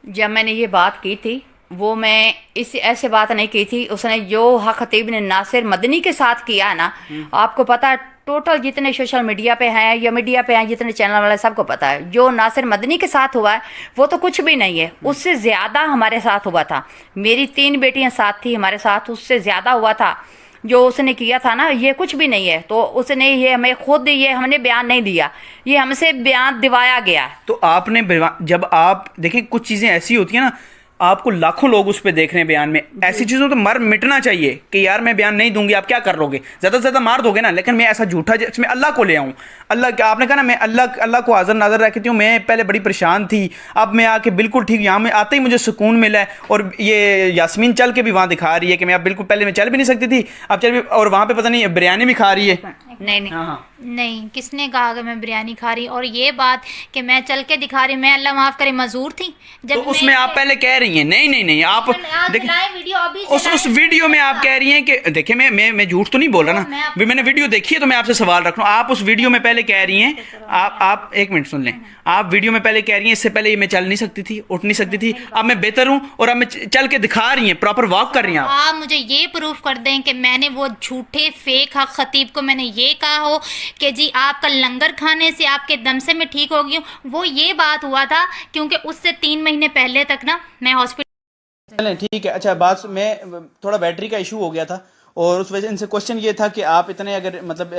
जब मैंने ये बात की थी वो मैं इस ऐसे बात नहीं की थी। उसने जो हक खतीब ने नासिर मदनी के साथ किया है ना, आपको पता है टोटल जितने सोशल मीडिया पे हैं या मीडिया पे हैं, जितने चैनल वाले सबको पता है, जो नासिर मदनी के साथ हुआ है वो तो कुछ भी नहीं है। उससे ज़्यादा हमारे साथ हुआ था। मेरी 3 बेटियां साथ थी हमारे साथ, उससे ज़्यादा हुआ था जो उसने किया था ना। ये कुछ भी नहीं है। तो उसने ये हमें खुद ये हमने बयान नहीं दिया, ये हमसे बयान दिवाया गया। तो आपने जब आप देखें कुछ चीज़ें ऐसी होती हैं ना, आपको लाखों लोग उस पर देख रहे हैं बयान में, ऐसी चीज़ों तो मर मिटना चाहिए कि यार मैं बयान नहीं दूंगी, आप क्या कर लोगे, ज़्यादा से ज़्यादा मार दोगे ना। लेकिन मैं ऐसा झूठा जिसमें अल्लाह को ले आऊँ, अल्लाह क्या आपने कहा ना, मैं अल्लाह को हाज़िर नाज़र रखती हूँ, मैं पहले बड़ी परेशान थी, अब मैं आके बिल्कुल ठीक, यहाँ में आते ही मुझे सुकून मिला है। और ये यास्मीन चल के भी वहाँ दिखा रही है कि मैं अब बिल्कुल, पहले मैं चल भी नहीं सकती थी अब चल भी, और वहाँ पर पता नहीं बिरयानी भी खा रही है। नहीं हाँ नहीं, किसने कहा कि मैं बिरयानी खा रही? और ये बात कि मैं चल के दिखा रही, मैं अल्लाह माफ करे मजूर थी जब तो उसमें आप पहले कह रही हैं नहीं आप देखिए वीडियो अभी उस वीडियो में आप कह रही हैं कि देखिए मैं झूठ तो नहीं बोल रहा ना, मैंने वीडियो देखी है तो मैं आपसे सवाल रख रहा हूँ। आप उस वीडियो में पहले कह रही हैं, आप एक मिनट सुन लें, आप वीडियो में पहले कह रही हैं इससे पहले ये मैं चल नहीं सकती थी, उठ नहीं सकती थी, अब मैं बेहतर हूँ और अब मैं चल के दिखा रही हैं, प्रॉपर वॉक कर रही हैं आप मुझे ये प्रूफ कर दें कि मैंने वो झूठे फेक हक खतीब को मैंने ये कहा हो कि जी आपका लंगर खाने से आपके दम से मैं ठीक हो गई हूँ। वो ये बात हुआ था क्योंकि उससे 3 महीने पहले तक ना मैं हॉस्पिटल। चलें ठीक है। अच्छा बात में थोड़ा बैटरी का इशू हो गया था और उस वजह इनसे क्वेश्चन ये था कि आप इतने अगर मतलब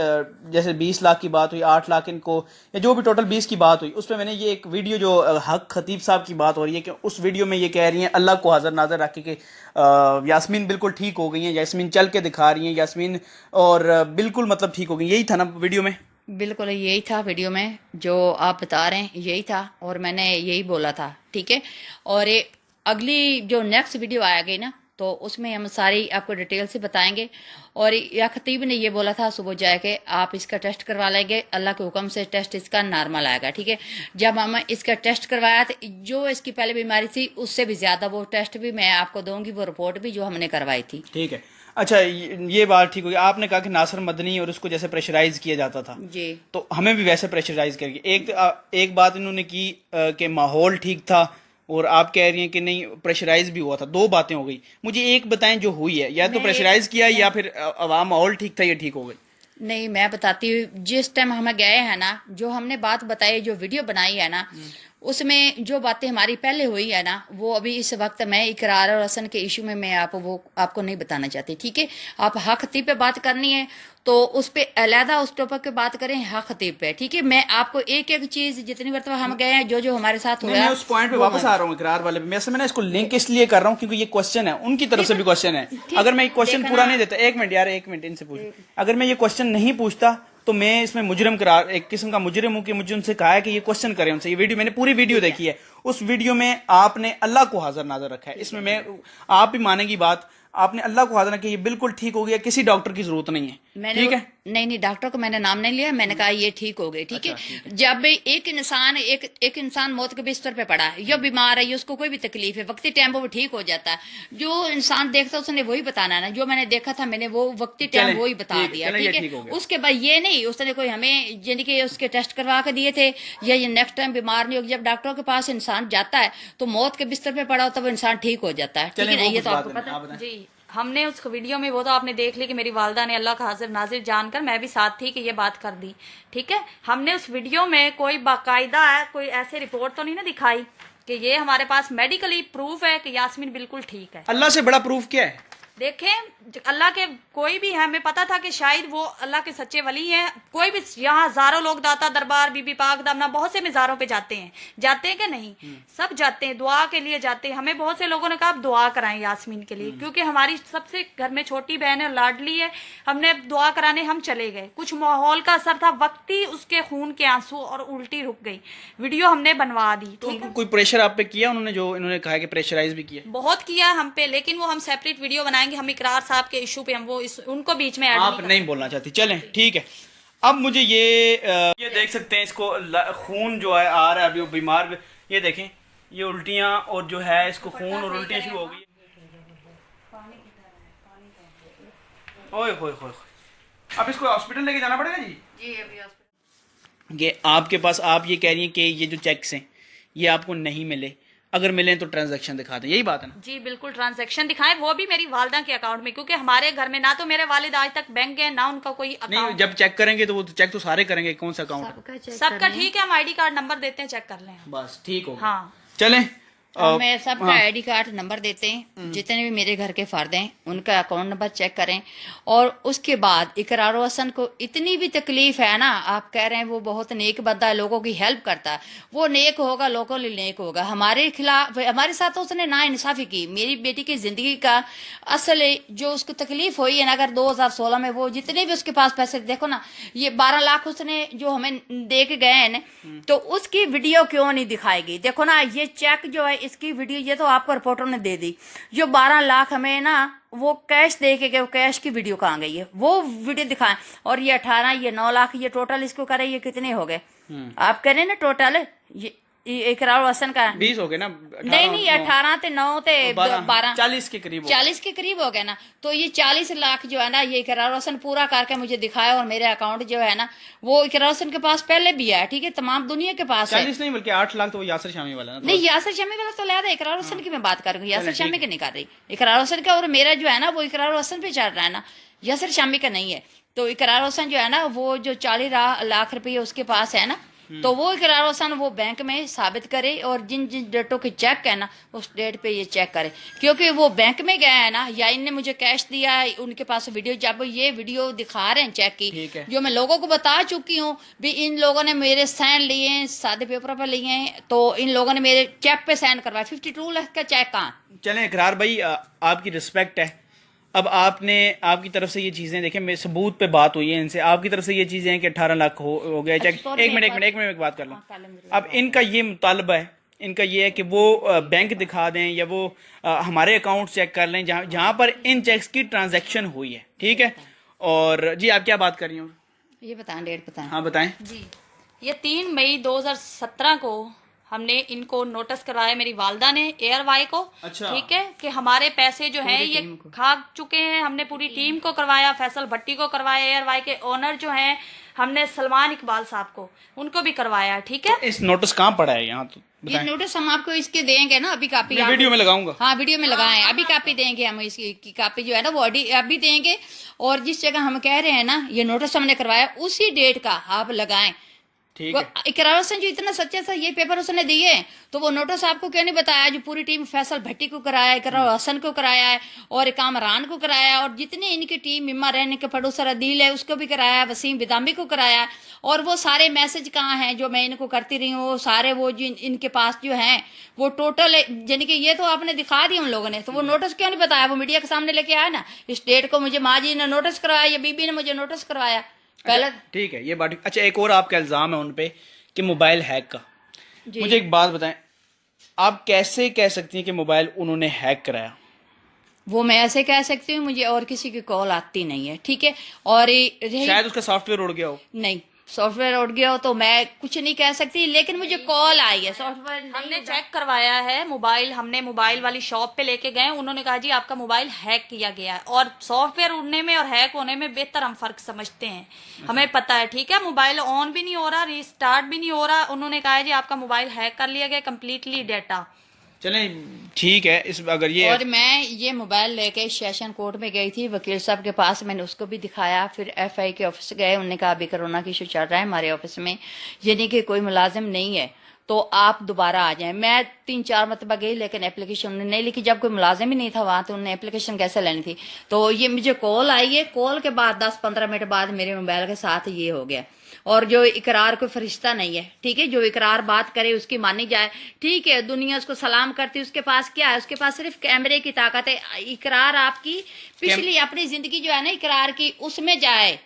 जैसे 20 लाख की बात हुई, 8 लाख इनको, या जो भी टोटल 20 की बात हुई, उस पर मैंने ये एक वीडियो जो हक खतीब साहब की बात हो रही है कि उस वीडियो में ये कह रही हैं अल्लाह को हाजिर नाजर रख के यास्मीन बिल्कुल ठीक हो गई हैं, यास्मीन चल के दिखा रही हैं यास्मीन, और बिल्कुल मतलब ठीक हो गई। यही था ना वीडियो में? बिल्कुल यही था वीडियो में जो आप बता रहे हैं, यही था और मैंने यही बोला था। ठीक है। और ये अगली जो नेक्स्ट वीडियो आएगी ना, तो उसमें हम सारी आपको डिटेल से बताएंगे। और या खतीब ने ये बोला था सुबह जाके आप इसका टेस्ट करवा लेंगे, अल्लाह के हुक्म से टेस्ट इसका नॉर्मल आएगा। ठीक है। जब हम इसका टेस्ट करवाया तो जो इसकी पहले बीमारी थी उससे भी ज़्यादा वो टेस्ट भी मैं आपको दूंगी, वो रिपोर्ट भी जो हमने करवाई थी। ठीक है। अच्छा ये बात ठीक होगी। आपने कहा कि नासिर मदनी और उसको जैसे प्रेशराइज किया जाता था जी, तो हमें भी वैसे प्रेशराइज करेंगे। एक बात इन्होंने की कि माहौल ठीक था और आप कह रही हैं कि नहीं प्रेशराइज भी हुआ था। 2 बातें हो गई। मुझे एक बताएं जो हुई है, या तो प्रेशराइज किया या फिर अवाम माहौल ठीक था ये ठीक हो गई। नहीं मैं बताती हूँ। जिस टाइम हमें गए हैं ना, जो हमने बात बताई, जो वीडियो बनाई है ना, उसमें जो बातें हमारी पहले हुई है ना, वो अभी इस वक्त मैं इकरार और हसन के इशू में मैं आपको नहीं बताना चाहती। ठीक है। आप हक खतीब पे बात करनी है तो उस पे अलहदा उस टॉपिक पे बात करें, हक खतीब पे। ठीक है। मैं आपको एक एक चीज जितनी मरतबा हम गए हैं, जो हमारे साथ हुआ, मैं उस पॉइंट पे वापस आ रहा हूँ इकरार वाले पे। मैं इसको लिंक इसलिए कर रहा हूँ क्योंकि ये क्वेश्चन है, उनकी तरफ से भी क्वेश्चन है। अगर मैं क्वेश्चन पूरा नहीं देता, एक मिनट यार, एक मिनट इनसे पूछ, अगर मैं ये क्वेश्चन नहीं पूछता तो मैं इसमें मुजरिम करार, एक किस्म का मुजरिम हूँ कि मुझे उनसे कहा है कि ये क्वेश्चन करें उनसे। ये वीडियो मैंने पूरी वीडियो देखी है, उस वीडियो में आपने अल्लाह को हाजिर नाजर रखा है। इसमें मैं आप भी मानेंगी बात, आपने अल्लाह को हाजिर रखा, ये बिल्कुल ठीक हो गया, किसी डॉक्टर की जरूरत नहीं है। ठीक है। नहीं डॉक्टर को मैंने नाम नहीं लिया, मैंने कहा ये ठीक हो गई। ठीक है। जब भी एक इंसान मौत के बिस्तर पे पड़ा है या बीमार है या उसको कोई भी तकलीफ है, वक्ती टाइम वो ठीक हो जाता है। जो इंसान देखता है उसने वही बताना है ना, जो मैंने देखा था मैंने वो वक्ती टाइम वही बता दिया। ठीक है। उसके बाद ये नहीं उसने कोई हमें यानी कि उसके टेस्ट करवा के दिए थे या ये नेक्स्ट टाइम बीमार नहीं होगी। जब डॉक्टरों के पास इंसान जाता है तो मौत के बिस्तर पे पड़ा हो तब इंसान ठीक हो जाता है। ठीक है। ये तो आपको पता जी। हमने उस वीडियो में वो तो आपने देख ली कि मेरी वालदा ने अल्लाह का हाजिर नाजिर जानकर, मैं भी साथ थी कि ये बात कर दी, ठीक है। हमने उस वीडियो में कोई बाकायदा है कोई ऐसे रिपोर्ट तो नहीं ना दिखाई कि ये हमारे पास मेडिकली प्रूफ है कि यास्मीन बिल्कुल ठीक है। अल्लाह से बड़ा प्रूफ क्या है? देखें अल्लाह के कोई भी है, हमें पता था कि शायद वो अल्लाह के सच्चे वली हैं। कोई भी यहाँ हजारों लोग दाता दरबार, बीबी पाक दमना, बहुत से मज़ारों पे जाते हैं कि नहीं? सब जाते हैं, दुआ के लिए जाते हैं। हमें बहुत से लोगों ने कहा आप दुआ कराएं यास्मीन के लिए, क्योंकि हमारी सबसे घर में छोटी बहन है, लाडली है। हमने दुआ कराने हम चले गए, कुछ माहौल का असर था, वक्ती उसके खून के आंसू और उल्टी रुक गई। वीडियो हमने बनवा दी, ठीक है। कोई प्रेशर आप पे किया उन्होंने, जो इन्होंने कहा कि प्रेशराइज भी किया? बहुत किया हम पे, लेकिन वो हम सेपरेट वीडियो बनाएंगे। हम इकरार साहब के इशू पे हम वो उनको बीच में आप नहीं बोलना चाहती, चलें ठीक है। अब मुझे ये देख सकते हैं, इसको खून जो है आ रहा है, अभी वो बीमार, ये देखें, ये उल्टियां और जो है इसको खून और उल्टियां शुरू हो गई। ओए होए होए, अब इसको हॉस्पिटल लेके जाना पड़ेगा जी? जी अभी हॉस्पिटल। ये आपके पास, आप ये कह रही हैं कि ये जो चेक्स हैं ये आपको नहीं मिले, अगर मिले तो ट्रांजैक्शन दिखा दें, यही बात है ना? जी बिल्कुल, ट्रांजैक्शन दिखाएं, वो भी मेरी वालदा के अकाउंट में, क्योंकि हमारे घर में ना तो मेरे वालिद आज तक बैंक गए ना उनका कोई नहीं, अकाउंट। जब चेक करेंगे तो वो तो चेक तो सारे करेंगे, कौन सा अकाउंट सबका ठीक है, हम आईडी कार्ड नंबर देते हैं, चेक कर लें। बस ठीक हो, हाँ चलें। मैं सबका आईडी कार्ड नंबर देते हैं, जितने भी मेरे घर के फर्द हैं उनका अकाउंट नंबर चेक करें। और उसके बाद इकरार हसन को इतनी भी तकलीफ है ना, आप कह रहे हैं वो बहुत नेक बंदा है, लोगों की हेल्प करता है, वो नेक होगा, लोगों के लिए नेक होगा। हमारे खिलाफ, हमारे साथ उसने ना इंसाफी की। मेरी बेटी की जिंदगी का असल जो उसको तकलीफ हुई है ना, अगर 2016 में वो जितने भी उसके पास पैसे, देखो ना ये 12 लाख उसने जो हमें दे के गए हैं ना, तो उसकी वीडियो क्यों नहीं दिखाएगी? देखो ना ये चेक जो है, इसकी वीडियो ये तो आपको रिपोर्टर ने दे दी। जो 12 लाख हमें ना वो कैश दे के गए, वो कैश की वीडियो कहाँ गई है, वो वीडियो दिखाएं। और ये 18, ये 9 लाख, ये टोटल इसको करे, ये कितने हो गए? आप कह रहे ना टोटल ये इकरार हसन का 20 हो गए ना? नहीं 18 ते 9 ते 12, 40 के करीब, 40 के करीब हो गए ना। तो ये 40 लाख जो है ना, ये इकरार हसन पूरा करके मुझे दिखाया। और मेरे अकाउंट जो है ना वो इकरार हसन के पास पहले भी है, ठीक है, तमाम दुनिया के पास 40 नहीं बल्कि 8 लाख तो वो यासर शामी वाला ना। नहीं यासर शमी वाला तो लिया था, इकरार हसन की मैं बात कर रही हूँ, यासर शमी की नहीं कर रही। इकरार हसन का और मेरा जो है ना वो इकरार हसन पे चल रहा है ना, यासर शमी का नहीं है। तो इकरार हसन जो है ना वो जो 40 लाख रुपये उसके पास है ना, तो वो इकरार हसन वो बैंक में साबित करे, और जिन जिन डेटों के चेक है ना उस डेट पे ये चेक करे, क्योंकि वो बैंक में गया है ना, या इनने मुझे कैश दिया है, उनके पास वीडियो, जब ये वीडियो दिखा रहे हैं चेक की, जो मैं लोगों को बता चुकी हूँ भी, इन लोगों ने मेरे साइन लिए हैं, सादे पेपर पर लिए हैं, तो इन लोगों ने मेरे चेक पे साइन करवाया। 52 लाख का चेक कहाँ? चलें इकरार भाई, आपकी रिस्पेक्ट है। अब आपने, आपकी तरफ से ये चीजें देखें, मेरे सबूत पे बात हुई है इनसे, आपकी तरफ से ये चीजें हैं कि 18 लाख हो गया चेक। एक मिनट एक बात कर लूँ। अब इनका ये मुतालबा है, इनका ये है कि वो बैंक दिखा दें या वो हमारे अकाउंट चेक कर लें जहाँ पर इन चेक्स की ट्रांजैक्शन हुई है, ठीक है। और जी आप क्या बात कर रही हो? ये बताएं, डेट बताएं। हाँ बताएं जी। ये 3 मई 2017 को हमने इनको नोटिस करवाया, मेरी वालदा ने एयरवाई को, अच्छा। ठीक है, कि हमारे पैसे जो हैं ये खा चुके हैं। हमने पूरी टीम को करवाया, फैसल भट्टी को करवाया, एयरवाई के ओनर जो हैं हमने सलमान इकबाल साहब को, उनको भी करवाया, ठीक है। तो इस नोटिस कहाँ पड़ा है यहाँ? तो ये नोटिस हम आपको इसके देंगे ना, अभी कापी मैं वीडियो में लगाऊंगा। हाँ वीडियो में लगाएं, अभी कापी देंगे हम, इसकी कापी जो है ना वो अभी देंगे। और जिस जगह हम कह रहे हैं ना ये नोटिस हमने करवाया, उसी डेट का आप लगाएं। ठीक है। इकरार हसन जो इतना सच्चा था, ये पेपर उसने दिए, तो वो नोटिस आपको क्यों नहीं बताया? जो पूरी टीम फैसल भट्टी को कराया, इकरार हसन को कराया है, और कामरान को कराया, और जितने इनकी टीम इम्मा रहने के प्रोड्यूसर अदील है उसको भी कराया, वसीम बिदामी को कराया। और वो सारे मैसेज कहाँ हैं जो मैं इनको करती रही हूँ, वो सारे वो जो इनके पास जो हैं वो टोटल, यानी कि ये तो आपने दिखा दिया उन लोगों ने, तो वो नोटिस क्यों नहीं बताया? वो मीडिया के सामने लेके आया ना, इस डेट को मुझे माँ जी ने नोटिस करवाया या बीबी ने मुझे नोटिस करवाया पहले। ठीक है, ये बात। अच्छा एक और आपका इल्जाम है उन पे कि मोबाइल हैक का। मुझे एक बात बताएं, आप कैसे कह सकती हैं कि मोबाइल उन्होंने हैक कराया? वो मैं ऐसे कह सकती हूँ, मुझे और किसी की कॉल आती नहीं है, ठीक है। और शायद उसका सॉफ्टवेयर उड़ गया हो। नहीं, सॉफ्टवेयर उड़ गया हो तो मैं कुछ नहीं कह सकती, लेकिन मुझे कॉल आई है। सॉफ्टवेयर हमने चेक करवाया है मोबाइल, हमने मोबाइल वाली शॉप पे लेके गए, उन्होंने कहा जी आपका मोबाइल हैक किया गया है। और सॉफ्टवेयर उड़ने में और हैक होने में बेहतर हम फर्क समझते हैं, हमें पता है, ठीक है। मोबाइल ऑन भी नहीं हो रहा, रिस्टार्ट भी नहीं हो रहा, उन्होंने कहा है जी आपका मोबाइल हैक कर लिया गया, कम्प्लीटली डेटा, चलें ठीक है। इस अगर ये और मैं ये मोबाइल लेके सेशन कोर्ट में गई थी वकील साहब के पास, मैंने उसको भी दिखाया। फिर एफआई के ऑफिस गए, उन्होंने कहा अभी कोरोना की इशू चल रहा है हमारे ऑफिस में, यानी कि कोई मुलाजिम नहीं है तो आप दोबारा आ जाएं। मैं 3-4 मरतबा गई लेकिन एप्लीकेशन उन्होंने नहीं लिखी। जब कोई मुलाजिम ही नहीं था वहां तो उन्होंने एप्लीकेशन कैसे लेनी थी। तो ये मुझे कॉल आई है, कॉल के बाद 10-15 मिनट बाद मेरे मोबाइल के साथ ये हो गया। और जो इकरार कोई फरिश्ता नहीं है, ठीक है, जो इकरार बात करे उसकी मानी जाए, ठीक है, दुनिया उसको सलाम करती है, उसके पास क्या है, उसके पास सिर्फ कैमरे की ताकत है। इकरार आपकी पिछली अपनी जिंदगी जो है ना इकरार की, उसमें जाए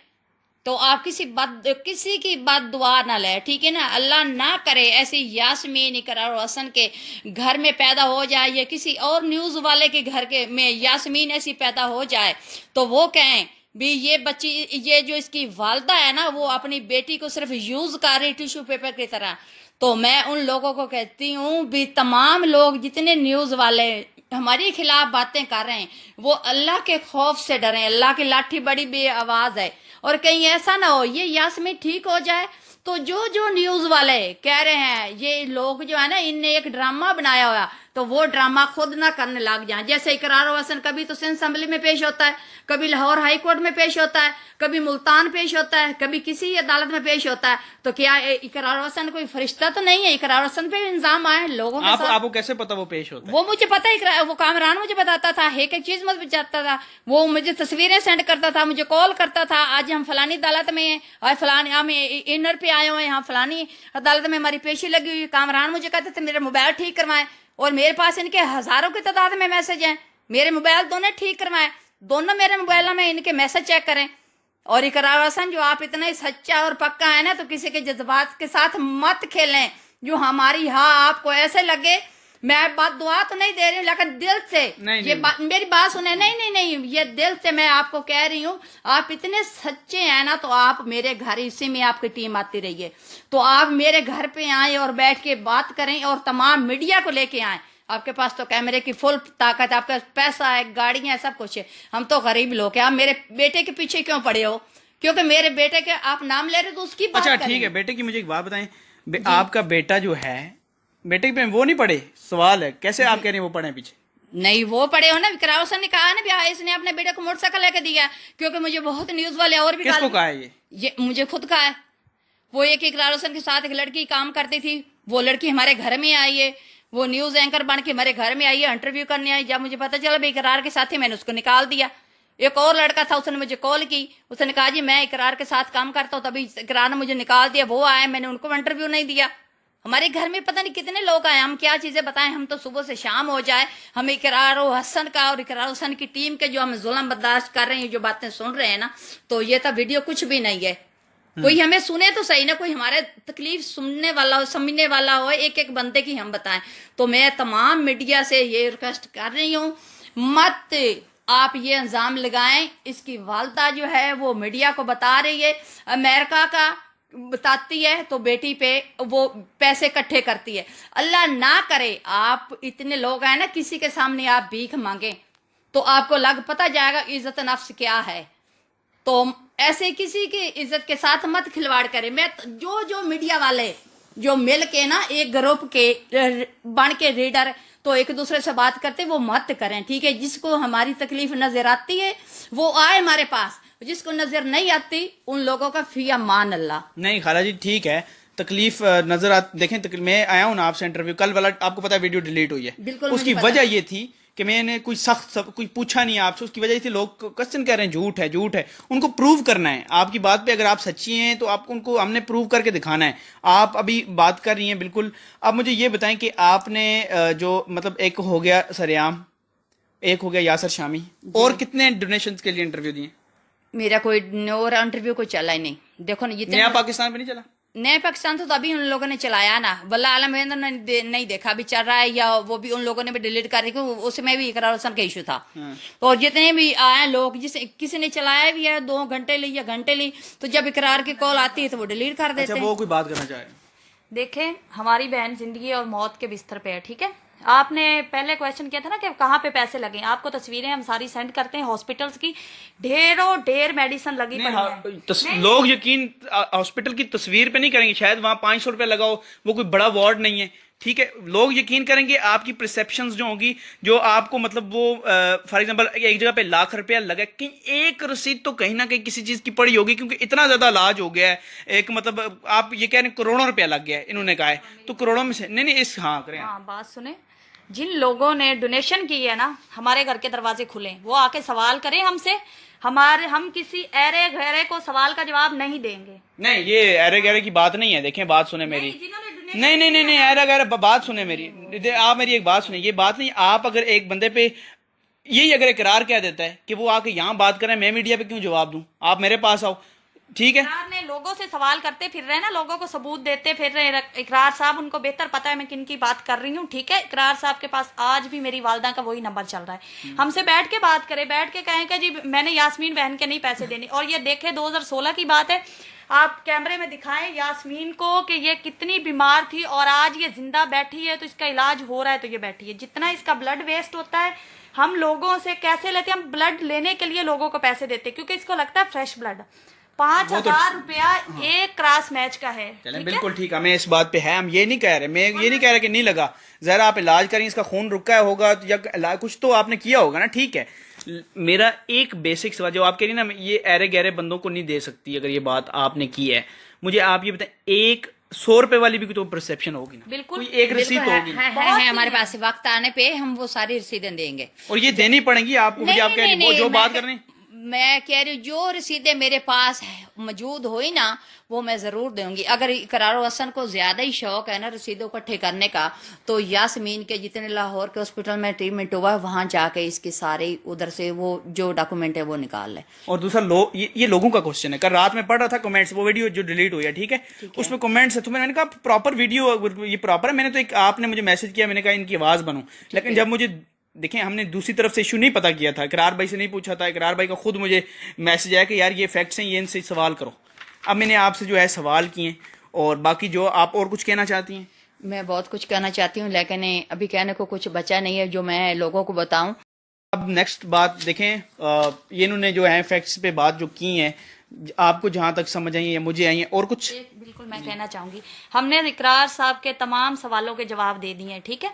तो आप किसी की बात दुआ ना ले, ठीक है ना। अल्लाह ना करे ऐसी यास्मीन इकरार और हसन के घर में पैदा हो जाए या किसी और न्यूज वाले के घर के में यास्मीन ऐसी पैदा हो जाए तो वो कहें भी ये बच्ची, ये जो इसकी वालदा है ना वो अपनी बेटी को सिर्फ यूज कर रही टिश्यू पेपर की तरह। तो मैं उन लोगों को कहती हूँ भी तमाम लोग जितने न्यूज वाले हमारे खिलाफ बातें कर रहे हैं वो अल्लाह के खौफ से डरें। अल्लाह की लाठी बड़ी बेआवाज है और कहीं ऐसा ना हो ये यास्मीन ठीक हो जाए तो जो न्यूज वाले कह रहे हैं ये लोग जो है ना इनने एक ड्रामा बनाया हुआ तो वो ड्रामा खुद ना करने लग जाए। जैसे इकरार हसन कभी तो सिंध असेंबली में पेश होता है, कभी लाहौर हाई कोर्ट में पेश होता है, कभी मुल्तान पेश होता है, कभी किसी अदालत में पेश होता है। तो क्या इकरार हसन कोई फरिश्ता तो नहीं है? इकरार हसन पे इंजाम आए लोगों के साथ। आपको कैसे पता वो पेश होता है? वो मुझे पता है, वो कामरान मुझे बताता था, एक एक चीज मुझे बताता था, वो मुझे तस्वीरें सेंड करता था, मुझे कॉल करता था, आज हम फलानी अदालत में हैं, आज फलानी हम इनर पे आए हुए हैं, यहाँ फलानी अदालत में हमारी पेशी लगी हुई। कामरान मुझे कहते थे मेरे मोबाइल ठीक करवाएं और मेरे पास इनके हजारों की तादाद में मैसेज हैं, मेरे मोबाइल दोनों ठीक करवाएं, दोनों मेरे मोबाइल में इनके मैसेज चेक करें। और इकरार हसन जो आप इतना ही सच्चा और पक्का है ना तो किसी के जज्बात के साथ मत खेलें। जो हमारी आपको ऐसे लगे, मैं बात दुआ तो नहीं दे रही हूँ लेकिन दिल से मेरी बात सुने, नहीं ये दिल से मैं आपको कह रही हूँ। आप इतने सच्चे हैं ना तो आप मेरे घर, इसी में आपकी टीम आती रही है तो आप मेरे घर पे आए और बैठ के बात करें और तमाम मीडिया को लेके आए। आपके पास तो कैमरे की फुल ताकत है, आपके पास पैसा है, गाड़ियां है, सब कुछ है। हम तो गरीब लोग हैं। आप मेरे बेटे के पीछे क्यों पड़े हो? क्योंकि मेरे बेटे के आप नाम ले रहे तो उसकी बात। अच्छा ठीक है, बेटे की मुझे एक बात बताएं, आपका बेटा जो है, बेटे पे वो नहीं पढ़े? सवाल है कैसे आप कह रहे हैं वो पढ़े पीछे? नहीं वो पढ़े हो ना। इकरार हसन ने कहा ना भी इसने अपने बेटे को मोटरसाइकिल लेके दिया, क्योंकि मुझे बहुत न्यूज वाले और भी किसको कहा है ये मुझे खुद कहा है। वो एक इकरार हसन के साथ एक लड़की काम करती थी, वो लड़की हमारे घर में आई है, वो न्यूज एंकर बन के हमारे घर में आई है, इंटरव्यू करने आई। जब मुझे पता चला भाई इकरार के साथ ही, मैंने उसको निकाल दिया। एक और लड़का था, उसने मुझे कॉल की, उसने कहा जी मैं इकरार के साथ काम करता हूँ, तभी इकरार ने मुझे निकाल दिया। वो आए, मैंने उनको इंटरव्यू नहीं दिया। हमारे घर में पता नहीं कितने लोग आए, हम क्या चीजें बताएं। हम तो सुबह से शाम हो जाए हम इकरार हसन का और इकरार हसन की टीम के जो हम जुल्म बर्दाश्त कर रहे हैं, जो बातें सुन रहे हैं ना, तो ये तो वीडियो कुछ भी नहीं है। कोई हमें सुने तो सही ना, कोई हमारे तकलीफ सुनने वाला हो, समझने वाला हो, एक एक बंदे की हम बताएं। तो मैं तमाम मीडिया से ये रिक्वेस्ट कर रही हूँ, मत आप ये इल्जाम लगाएं। इसकी वालदा जो है वो मीडिया को बता रही है, अमेरिका का बताती है तो बेटी पे वो पैसे इकट्ठे करती है। अल्लाह ना करे आप इतने लोग हैं ना, किसी के सामने आप भीख मांगे तो आपको पता जाएगा इज्जत नफ्स क्या है। तो ऐसे किसी की इज्जत के साथ मत खिलवाड़ करें। मैं जो मीडिया वाले जो मिल के ना एक ग्रुप के बन के रीडर तो एक दूसरे से बात करते, वो मत करें, ठीक है। जिसको हमारी तकलीफ नजर आती है वो आए हमारे पास, जिसको नजर नहीं आती उन लोगों का फिया मान अल्लाह। नहीं खाला जी ठीक है, तकलीफ नजर आती। देखें मैं आया हूँ ना आपसे इंटरव्यू, कल वाला आपको पता है वीडियो डिलीट हुई है, बिल्कुल उसकी वजह ये थी कि मैंने कोई सख्त कोई पूछा नहीं आपसे, उसकी वजह थी लोग क्वेश्चन कह रहे हैं झूठ है, उनको प्रूव करना है आपकी बात पे। अगर आप सच्ची हैं तो आप उनको हमने प्रूव करके दिखाना है। आप अभी बात कर रही हैं बिल्कुल। अब मुझे ये बताएं कि आपने जो मतलब एक हो गया सरेआम, एक हो गया यासर शामी, और कितने डोनेशन के लिए इंटरव्यू दिए? मेरा कोई और इंटरव्यू कोई चला ही नहीं। देखो ना, ये नया पाकिस्तान पे नहीं चला। नया पाकिस्तान तो अभी उन लोगों ने चलाया ना, वल्लाह आलम ने नहीं देखा अभी चल रहा है या वो भी उन लोगों ने भी डिलीट कर दी, उसमें भी इकरार हसन का इशू था। तो जितने भी आए लोग, जिसे किसी ने चलाया भी है 2 घंटे ली या घंटे ली, तो जब इकरार की कॉल आती है तो वो डिलीट कर देते हैं। वो कोई बात करना चाहे? देखें हमारी बहन जिंदगी और मौत के बिस्तर पे है, ठीक है। आपने पहले क्वेश्चन किया था ना कि कहाँ पे पैसे लगे, आपको तस्वीरें हम सारी सेंड करते हैं हॉस्पिटल्स की, ढेर मेडिसिन लगी पड़ी है। लोग यकीन हॉस्पिटल की तस्वीर पे नहीं करेंगे, शायद वहाँ 500 रुपया लगाओ, वो कोई बड़ा वार्ड नहीं है, ठीक है, लोग यकीन करेंगे आपकी परसेप्शंस जो होंगी, जो आपको मतलब वो फॉर एग्जांपल एक जगह पे लाख रुपया लगा, कहीं एक रसीद तो कहीं ना कहीं किसी चीज की पड़ी होगी, क्योंकि इतना ज्यादा इलाज हो गया है। एक मतलब आप ये कह रहे हैं करोड़ों रुपया लग गया है, इन्होंने कहा है, तो करोड़ों में से नहीं इस हाँ करें। हाँ, बात सुने, जिन लोगों ने डोनेशन की है ना, हमारे घर के दरवाजे खुले, वो आके सवाल करें हमसे। हम किसी ऐरे गहरे को सवाल का जवाब नहीं देंगे। नहीं, ये ऐरे गहरे की बात नहीं है। देखें, बात सुने मेरी। नहीं, ऐरा गहरा बात सुने मेरी। आप मेरी एक बात सुने, ये बात नहीं। आप अगर एक बंदे पे यही अगर इकरार कह देता है कि वो आके यहाँ बात करें, मैं मीडिया पे क्यों जवाब दूं? आप मेरे पास आओ, ठीक है। इकरार ने लोगों से सवाल करते फिर रहे ना, लोगों को सबूत देते फिर रहे। इकरार साहब, उनको बेहतर पता है मैं किन की बात कर रही हूँ, ठीक है। इकरार साहब के पास आज भी मेरी वालदा का वही नंबर चल रहा है। हमसे बैठ के बात करे, बैठ के कहें कि जी मैंने यास्मीन बहन के नहीं पैसे देने। और ये देखे 2016 की बात है, आप कैमरे में दिखाएं यास्मीन को कि ये कितनी बीमार थी और आज ये जिंदा बैठी है, तो इसका इलाज हो रहा है तो ये बैठी है। जितना इसका ब्लड वेस्ट होता है, हम लोगों से कैसे लेते हैं? हम ब्लड लेने के लिए लोगों को पैसे देते, क्योंकि इसको लगता है फ्रेश ब्लड। 5,000 रुपया एक क्रॉस मैच का है। चलें, बिल्कुल ठीक है, हमें इस बात पे है। हम ये नहीं कह रहे, मैं ये नहीं कह रहा कि नहीं लगा। जरा आप इलाज करें, इसका खून रुका होगा या इलाज कुछ तो आपने किया होगा ना, ठीक है। मेरा एक बेसिक सवाल, जो आप कह रही ना, ये ऐरे गहरे बंदों को नहीं दे सकती, अगर ये बात आपने की है, मुझे आप ये बताएं, 100 रुपए वाली भी तो परसेप्शन होगी ना? बिल्कुल, कोई एक रसीद तो होगी। है हमारे पास वक्त आने पे हम वो सारी रसीदें देंगे, और ये देनी पड़ेगी आपको। मुझे आप कह रही वो जो बात कर रही, मैं कह रही हूँ जो रसीदें मेरे पास मौजूद हुई ना, वो मैं जरूर दूंगी। अगर इकरार हसन को ज्यादा ही शौक है ना रसीदों इकट्ठे करने का, तो यास्मीन के जितने लाहौर के हॉस्पिटल में ट्रीटमेंट हुआ है, वहां जाके इसके सारे उधर से वो जो डॉक्यूमेंट है वो निकाल ले। और दूसरा ये लोगों का क्वेश्चन है। कल रात में पढ़ रहा था कमेंट्स, वो वीडियो जो डिलीट हुई है, ठीक है, उसमें कमेंट्स है, तो मैंने कहा प्रॉपर वीडियो ये प्रॉपर है। मैंने तो एक आपने मुझे मैसेज किया, मैंने कहा इनकी आवाज बनूं, लेकिन जब मुझे देखें, हमने दूसरी तरफ से इशू नहीं पता किया था, इकरार भाई से नहीं पूछा था। इकरार भाई का खुद मुझे मैसेज आया कि यार ये फैक्ट्स हैं, ये इनसे सवाल करो। अब मैंने आपसे जो है सवाल किए, और बाकी जो आप और कुछ कहना चाहती हैं? मैं बहुत कुछ कहना चाहती हूँ, लेकिन अभी कहने को कुछ बचा नहीं है जो मैं लोगों को बताऊं। अब नेक्स्ट बात देखें, ये इन्होंने जो है फैक्ट्स पे बात जो की है, आपको जहां तक समझ आई है, मुझे आई है, और कुछ बिल्कुल मैं कहना चाहूंगी, हमने इकरार साहब के तमाम सवालों के जवाब दे दिए हैं, ठीक है।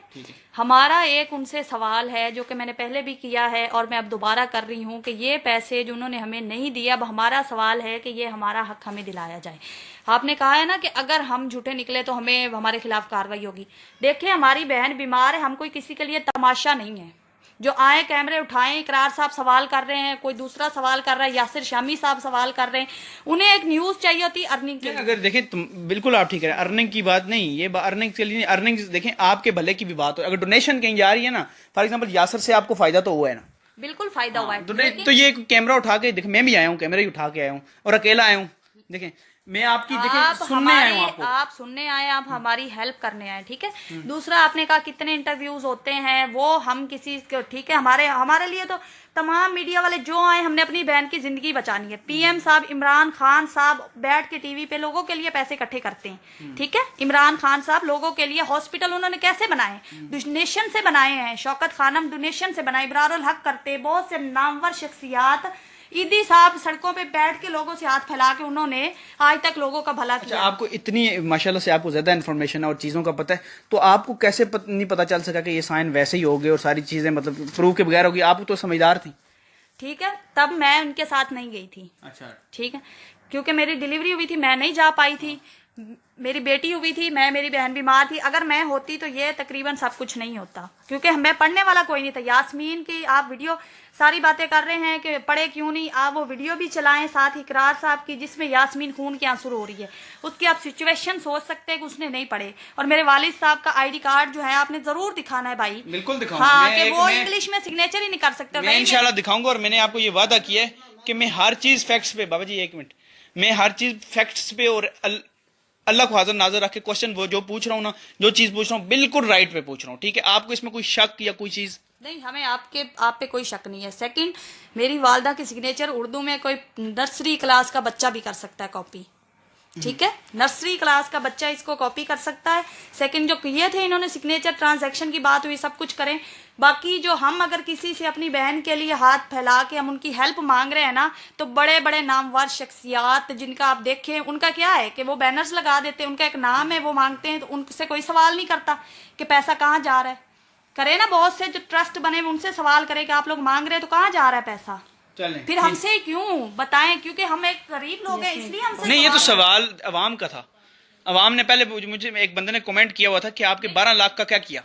हमारा एक उनसे सवाल है जो कि मैंने पहले भी किया है और मैं अब दोबारा कर रही हूँ कि ये पैसे जो उन्होंने हमें नहीं दिए, अब हमारा सवाल है कि ये हमारा हक हमें दिलाया जाए। आपने कहा है ना कि अगर हम झूठे निकले तो हमें हमारे खिलाफ कार्रवाई होगी। देखिए, हमारी बहन बीमार है, हम कोई किसी के लिए तमाशा नहीं है। जो आए कैमरे उठाएं, इकरार साहब सवाल कर रहे हैं, कोई दूसरा सवाल कर रहा है, यासिर शामी साहब सवाल कर रहे हैं, उन्हें एक न्यूज चाहिए होती अर्निंग के लिए। अगर देखें, बिल्कुल आप ठीक है, अर्निंग की बात नहीं, ये अर्निंग के लिए अर्निंग देखें, आपके भले की भी बात हो। अगर डोनेशन कहीं जा रही है ना, फॉर एग्जाम्पल यासिर से आपको फायदा तो हुआ है ना? बिल्कुल फायदा हुआ है। तो ये कैमरा उठा के देखें, मैं भी आया हूँ, कैमरा ही उठा के आया हूँ और अकेला आया हूँ। देखें, मैं आपकी सुनने आया हूँ आपको। आप सुनने आए, आप हमारी हेल्प करने आए, ठीक है। दूसरा, आपने कहा कितने इंटरव्यूज होते हैं, वो हम किसी, ठीक है, हमारे लिए तो तमाम मीडिया वाले जो आए, हमने अपनी बहन की जिंदगी बचानी है। पीएम साहब, इमरान खान साहब बैठ के टीवी पे लोगों के लिए पैसे इकट्ठे करते हैं, ठीक है। इमरान खान साहब लोगों के लिए हॉस्पिटल उन्होंने कैसे बनाए? डोनेशन से बनाए हैं। शौकत खानम डोनेशन से बनाए। इब्रारुल हक करते, बहुत से नामवर शख्सियात, ईदी साहब सड़कों पे बैठ के लोगों से हाथ फैला के उन्होंने आज तक लोगों का भला किया। आपको इतनी माशाल्लाह से आपको ज्यादा इन्फॉर्मेशन है और चीजों का पता है, तो आपको कैसे नहीं पता चल सका कि ये साइन वैसे ही हो गए और सारी चीजें मतलब प्रूफ के बगैर होगी? आप तो समझदार थी, ठीक है। तब मैं उनके साथ नहीं गई थी, अच्छा, ठीक है, क्योंकि मेरी डिलीवरी हुई थी, मैं नहीं जा पाई थी। मेरी बेटी हुई थी, मेरी बहन बीमार थी। अगर मैं होती तो ये तकरीबन सब कुछ नहीं होता, क्योंकि मैं पढ़ने वाला कोई नहीं था। यास्मीन की आप वीडियो सारी बातें कर रहे हैं कि पढ़े क्यों नहीं, आप वो वीडियो भी चलाएं साथ ही इकरार साहब की, जिसमें यास्मीन खून के आंसू रो रही है। उसकी आप सिचुएशन सोच सकते हैं कि उसने नहीं पढ़े। और मेरे वालिद साहब का आईडी कार्ड जो है आपने जरूर दिखाना है भाई। बिल्कुल दिखाऊंगा। हाँ, कि वो इंग्लिश में सिग्नेचर ही नहीं कर सकते। मैं इंशाल्लाह दिखाऊंगा, और मैंने आपको ये वादा किया है कि मैं हर चीज फैक्ट्स पे, बाबा जी एक मिनट, मैं हर चीज फैक्ट्स पे और अल्लाह को हाजिर नाजर रख के क्वेश्चन वो जो पूछ रहा हूँ ना, जो चीज पूछ रहा हूँ बिल्कुल राइट पे पूछ रहा हूँ, ठीक है। आपको इसमें कोई शक या कोई चीज नहीं? हमें आप पे कोई शक नहीं है। सेकंड, मेरी वालदा की सिग्नेचर उर्दू में कोई नर्सरी क्लास का बच्चा भी कर सकता है कॉपी, ठीक है, नर्सरी क्लास का बच्चा इसको कॉपी कर सकता है। सेकंड जो किए थे इन्होंने सिग्नेचर ट्रांजैक्शन की बात हुई, सब कुछ करें। बाकी जो हम अगर किसी से अपनी बहन के लिए हाथ फैला के हम उनकी हेल्प मांग रहे हैं ना, तो बड़े बड़े नामवर शख्सियात जिनका आप देखें, उनका क्या है कि वो बैनर्स लगा देते हैं, उनका एक नाम है, वो मांगते हैं, तो उनसे कोई सवाल नहीं करता कि पैसा कहाँ जा रहा है। करे ना, बहुत से जो ट्रस्ट बने उनसे सवाल करें कि आप लोग मांग रहे हैं तो कहाँ जा रहा है पैसा। चलें, फिर हमसे क्यों बताएं, क्योंकि हम एक गरीब लोग हैं इसलिए हमसे नहीं, ये तो सवाल सवाल अवाम का था। अवाम ने पहले मुझे एक बंदे ने कमेंट किया हुआ था कि आपके 12 लाख का क्या किया,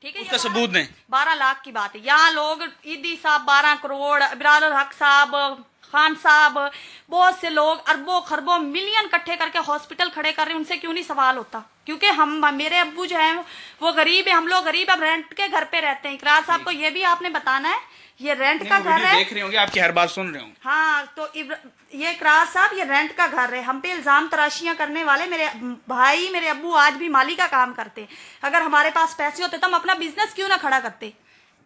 ठीक है, उसका सबूत दें। 12 लाख की बात है। यहाँ लोग ईदी साहब 12 करोड़, इब्रार हक साहब, खान साहब, बहुत से लोग अरबों खरबों मिलियन इकट्ठे करके हॉस्पिटल खड़े कर रहे हैं, उनसे क्यों नहीं सवाल होता? क्योंकि हम, मेरे अब्बू जो है वो गरीब है, हम लोग गरीब, अब रेंट के घर पे रहते हैं। इकरार साहब को ये भी आपने बताना है, ये रेंट का घर है। देख रहे होंगे, आपकी हर बात सुन रहे होंगे। हाँ, तो ये इकरार साहब ये रेंट का घर है। हम पे इल्जाम तराशियां करने वाले मेरे भाई, मेरे अब्बू आज भी माली का काम करते। अगर हमारे पास पैसे होते तो हम अपना बिजनेस क्यों ना खड़ा करते?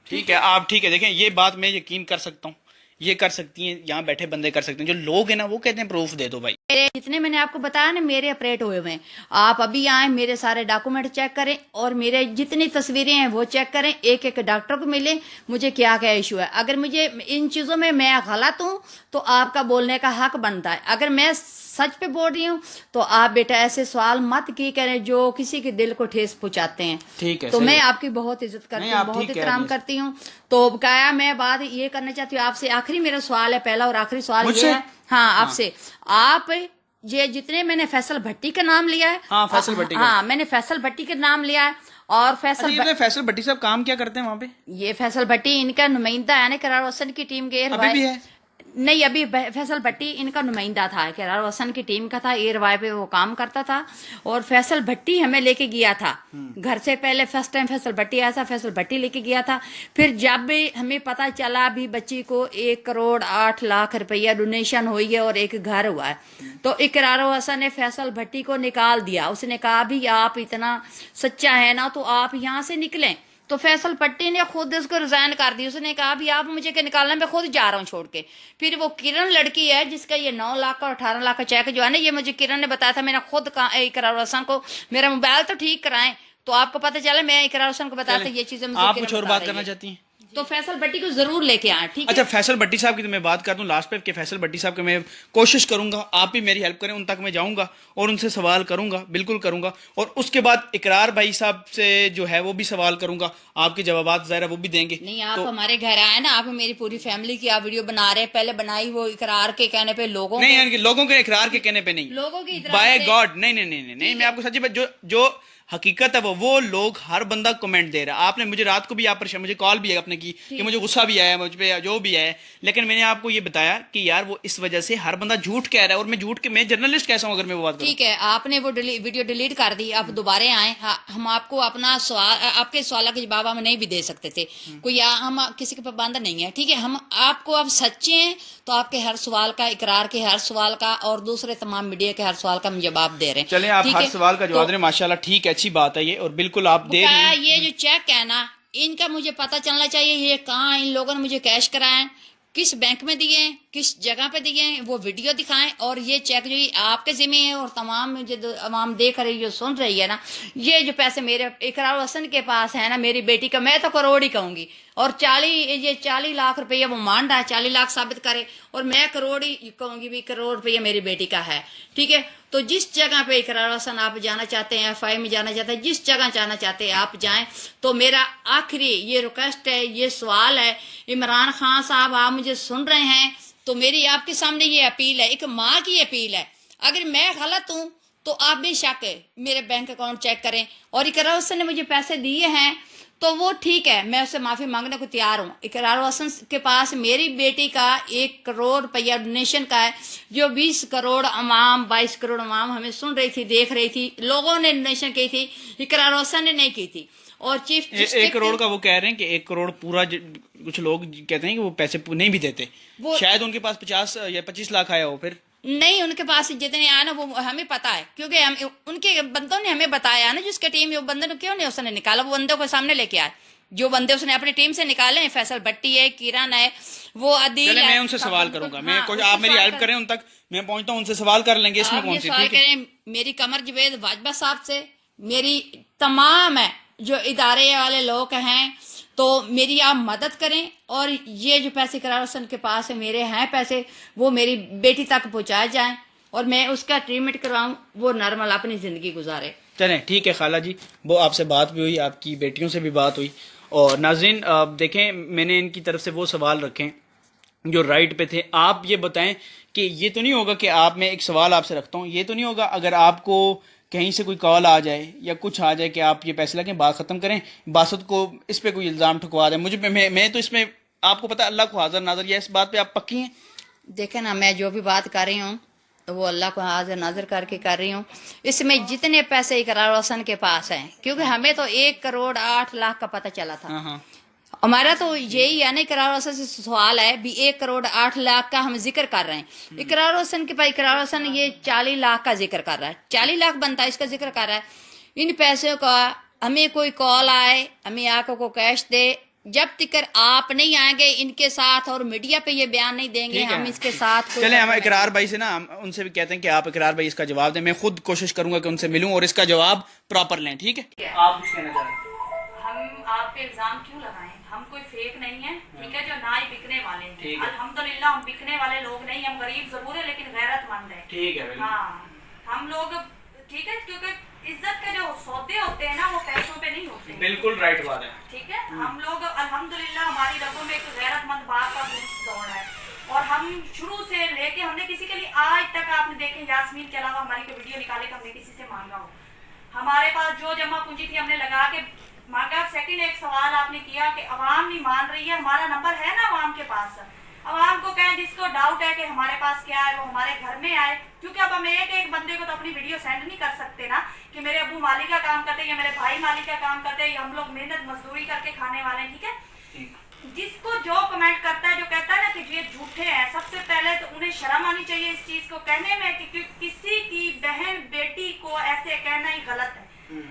ठीक है, आप ठीक है, देखें ये बात मैं यकीन कर सकता हूँ, ये कर सकती हैं, यहाँ बैठे बंदे कर सकते हैं। जो लोग हैं ना वो कहते हैं प्रूफ दे दो भाई। जितने मैंने आपको बताया ना मेरे ऑपरेट हुए हुए हैं, आप अभी आए, मेरे सारे डॉक्यूमेंट चेक करें और मेरे जितनी तस्वीरें हैं वो चेक करें, एक एक डॉक्टर को मिले मुझे क्या क्या इशू है। अगर मुझे इन चीजों में मैं गलत हूं तो आपका बोलने का हक बनता है। अगर मैं सच पे बोल रही हूँ तो आप बेटा ऐसे सवाल मत की करें जो किसी के दिल को ठेस पहुंचाते हैं। ठीक है, तो सही मैं है। आपकी बहुत इज्जत करती हूँ, बहुत ठीक कह एहतराम रही हैं। करती हूँ। तो क्या मैं बात ये करना चाहती हूँ आपसे, आखिरी मेरा सवाल है, पहला और आखिरी सवाल मुझसे? ये है, हाँ आपसे, आप ये जितने मैंने फैसल भट्टी का नाम लिया है, हाँ, फैसल भट्टी का। हाँ मैंने फैसल भट्टी का नाम लिया है और अच्छा, ये फैसल भट्टी साहब काम क्या करते हैं वहाँ पे? ये फैसल भट्टी इनका नुमाइंदा है ना, करार हसन की टीम के अभी भी है? नहीं, अभी फैसल भट्टी इनका नुमाइंदा था, करार हसन की टीम का था, एयर वाई पे वो काम करता था। और फैसल भट्टी हमें लेके गया था घर से पहले, फर्स्ट टाइम फैसल भट्टी आया था, फैसल भट्टी लेके गया था। फिर जब भी हमें पता चला भी बच्ची को 1 करोड़ 8 लाख रुपया डोनेशन हुई है और एक घर हुआ है, तो इकरार हसन ने फैसल भट्टी को निकाल दिया। उसने कहा भी आप इतना सच्चा है ना तो आप यहाँ से निकलें। तो फैसल भट्टी ने खुद उसको रिजाइन कर दी। उसने कहा भी आप मुझे क्या निकालना, मैं खुद जा रहा हूँ छोड़ के। फिर वो किरण लड़की है जिसका ये 9 लाख का 18 लाख का चेक जो है ना, ये मुझे किरण ने बताया था। मैंने खुद इकरार हसन को मेरा मोबाइल तो ठीक कराएं, तो आपको पता चला मैं इकरार हसन को बताया था ये चीजें मुझे। आप कुछ और बात करना चाहती हैं? तो फैसल भट्टी को जरूर लेके आए, ठीक है? अच्छा, फैसल भट्टी साहब की तो मैं बात कर दूं लास्ट पे कि फैसल भट्टी साहब के मैं कोशिश करूंगा, आप भी मेरी हेल्प करें, उन तक मैं जाऊंगा और उनसे सवाल करूंगा, बिल्कुल करूंगा। और उसके बाद इकरार भाई साहब से जो है वो भी सवाल करूंगा, आपके जवाबात ज़ाहिर है वो भी देंगे। नहीं, आप हमारे घर आए ना, आप मेरी पूरी फैमिली की आप वीडियो बना रहे हैं, पहले बनाई वो इकरार के कहने पे, लोगों नहीं, यानी कि लोगों के इकरार के कहने पे नहीं, लोगों की बाय गॉड, नहीं नहीं नहीं नहीं, मैं आपको सच्ची बात, जो हकीकत है वो लोग, हर बंदा कमेंट दे रहा है। आपने मुझे रात को भी आप मुझे कॉल भी है अपने की कि मुझे गुस्सा भी आया, मुझ पे जो भी है, लेकिन मैंने आपको ये बताया कि यार वो इस वजह से हर बंदा झूठ कह रहा है और मैं झूठ के, मैं जर्नलिस्ट कैसा हूँ अगर मैं वो बात करूं? ठीक है, आपने वो वीडियो डिलीट कर दी, आप दोबारा आए। हम आपको अपना सवाल, आपके सवाल के जवाब हम नहीं भी दे सकते थे, कोई हम किसी के पाबंद नहीं है, ठीक है? हम आपको अब सच्चे हैं तो आपके हर सवाल का, इकरार के हर सवाल का और दूसरे तमाम मीडिया के हर सवाल का हम जवाब दे रहे हैं। चलें, आप हर सवाल का जवाब दे रहे हैं, माशाल्लाह, ठीक है, अच्छी बात है ये, और बिल्कुल आप दे रही हैं। ये जो चेक है ना, इनका मुझे पता चलना चाहिए ये कहाँ इन लोगों ने मुझे कैश कराए, किस बैंक में दिए, किस जगह पे दिए, वो वीडियो दिखाएं। और ये चेक जो आपके जिम्मे है और तमाम जो आवाम देख रही जो सुन रही है ना, ये जो पैसे मेरे इकरार हसन के पास है ना, मेरी बेटी का, मैं तो करोड़ ही कहूंगी, और 40 लाख रुपया वो मान रहा है, 40 लाख साबित करे, और मैं करोड़ ही कहूंगी भी, करोड़ रुपया मेरी बेटी का है, ठीक है? तो जिस जगह पे इकरार हसन आप जाना चाहते हैं, FI में जाना चाहते हैं, जिस जगह जाना चाहते हैं आप जाएं। तो मेरा आखिरी ये रिक्वेस्ट है, ये सवाल है, इमरान खान साहब आप मुझे सुन रहे हैं तो मेरी आपके सामने ये अपील है, एक माँ की अपील है, अगर मैं गलत हूं तो आप बेशक मेरे बैंक अकाउंट चेक करें, और इकरार हसन ने मुझे पैसे दिए हैं तो वो ठीक है, मैं उससे माफी मांगने को तैयार हूँ। इकरार हसन के पास मेरी बेटी का 1 करोड़ रुपया डोनेशन का है, जो 20 करोड़ अवाम, 22 करोड़ अवाम हमें सुन रही थी, देख रही थी, लोगों ने डोनेशन की थी, इकरार हसन ने नहीं की थी। और चीफ 1 करोड़ का वो कह रहे हैं कि 1 करोड़ पूरा, कुछ लोग कहते हैं कि वो पैसे नहीं भी देते, शायद उनके पास 50 या 25 लाख आया हो। फिर नहीं, उनके पास जितने आया ना वो हमें पता है, क्योंकि उनके बंदों ने हमें बताया ना, जिसके टीम में वो बंदे क्यों नहीं उसने निकाला, वो बंदों को सामने लेके आए, जो बंदे उसने अपनी टीम से निकाले हैं, फैसल भट्टी है, किरण है, वो अदील चले है। मैं उनसे सवाल करूंगा, मैं हाँ, कुछ उससे आप मेरी सवाल हेल्प करें उन तक, मैं पहुंचता हूं, उनसे सवाल कर लेंगे इसमें आप कौन ये सी, सवाल ठीक है? करें मेरी कमर जवेद वाजबा साहब से, मेरी तमाम है जो इदारे वाले लोग हैं, तो मेरी आप मदद करें। और ये जो पैसे करार हसन के पास है, मेरे हैं पैसे, वो मेरी बेटी तक पहुंचाए जाएं और मैं उसका ट्रीटमेंट करवाऊं, वो नॉर्मल अपनी ज़िंदगी गुजारे। चलें ठीक है खाला जी, वो आपसे बात भी हुई, आपकी बेटियों से भी बात हुई। और नाजरीन देखें, मैंने इनकी तरफ से वो सवाल रखे जो राइट पे थे। आप ये बताएं कि ये तो नहीं होगा कि आप, मैं एक सवाल आपसे रखता हूँ, ये तो नहीं होगा अगर आपको कहीं से कोई कॉल आ जाए या कुछ आ जाए कि आप ये पैसे लगे बात ख़त्म करें, बासत को इस पे कोई इल्ज़ाम ठुकवा दें मुझे, मैं तो इसमें आपको पता है अल्लाह को हाजिर नाजर, या इस बात पे आप पक्की हैं? देखें ना, मैं जो भी बात कर रही हूँ तो वो अल्लाह को हाजिर नाजिर करके कर रही हूँ। इसमें जितने पैसे इकरार हसन के पास हैं, क्योंकि हमें तो 1,08,00,000 का पता चला था। हाँ हमारा तो यही है ना, इकरार हसन से सवाल है भी 1,08,00,000 का हम जिक्र कर रहे हैं। इकरार हसन के पास, इकरार हसन ये 40 लाख का जिक्र कर रहा है, 40 लाख बनता है इसका जिक्र कर रहा है। इन पैसों का हमें कोई कॉल आए, हमें आकर को कैश दे, जब तक आप नहीं आएंगे इनके साथ और मीडिया पे ये बयान नहीं देंगे, ठीक है। हम इसके साथ कोई चले हम मतलब इकरार भाई से ना, हम उनसे भी कहते हैं कि आप इकरार भाई इसका जवाब दें, मैं खुद कोशिश करूंगा कि उनसे मिलूं और इसका जवाब प्रॉपर लें, ठीक है? आप कुछ कहना चाह रहे हैं? हम आप पे इल्जाम क्यों लगाएं? हम कोई फेक नहीं है, ठीक है, जो ना ही बिकने वाले हैं। ठीक है। अल्हम्दुलिल्लाह हम बिकने वाले लोग नहीं, हम गरीब जरूर है लेकिन गैरतमंद है। ठीक है बिल्कुल। हाँ, हम लोग ठीक है, क्योंकि इज्जत के जो सौदे होते हैं ना वो पैसों पे नहीं होते। बिल्कुल राइट बात है। ठीक है, हम लोग अल्हम्दुलिल्लाह हमारी रगों में एक गैरतमंद बात का दौड़ है और हम शुरू से लेके हमने किसी के लिए आज तक, आपने देखे यास्मीन के अलावा हमारी कोई वीडियो निकाले कि हमने किसी से मांगा हो। हमारे पास जो जमा पूंजी थी हमने लगा के मांगा। सेकंड एक सवाल आपने किया कि अवाम नहीं मान रही है, हमारा नंबर है ना अवाम के पास, अवाम को कहें जिसको डाउट है कि हमारे पास क्या है वो हमारे घर में आए, क्योंकि अब हम एक एक बंदे को तो अपनी वीडियो सेंड नहीं कर सकते ना कि मेरे अबू माली का काम करते हैं या मेरे भाई माली का काम करते हैं या हम लोग मेहनत मजदूरी करके खाने वाले हैं। ठीक है, जिसको जो कमेंट करता है, जो कहता है ना कि ये झूठे हैं, सबसे पहले तो उन्हें शर्म आनी चाहिए इस चीज को कहने में कि किसी की बहन बेटी को ऐसे कहना ही गलत है।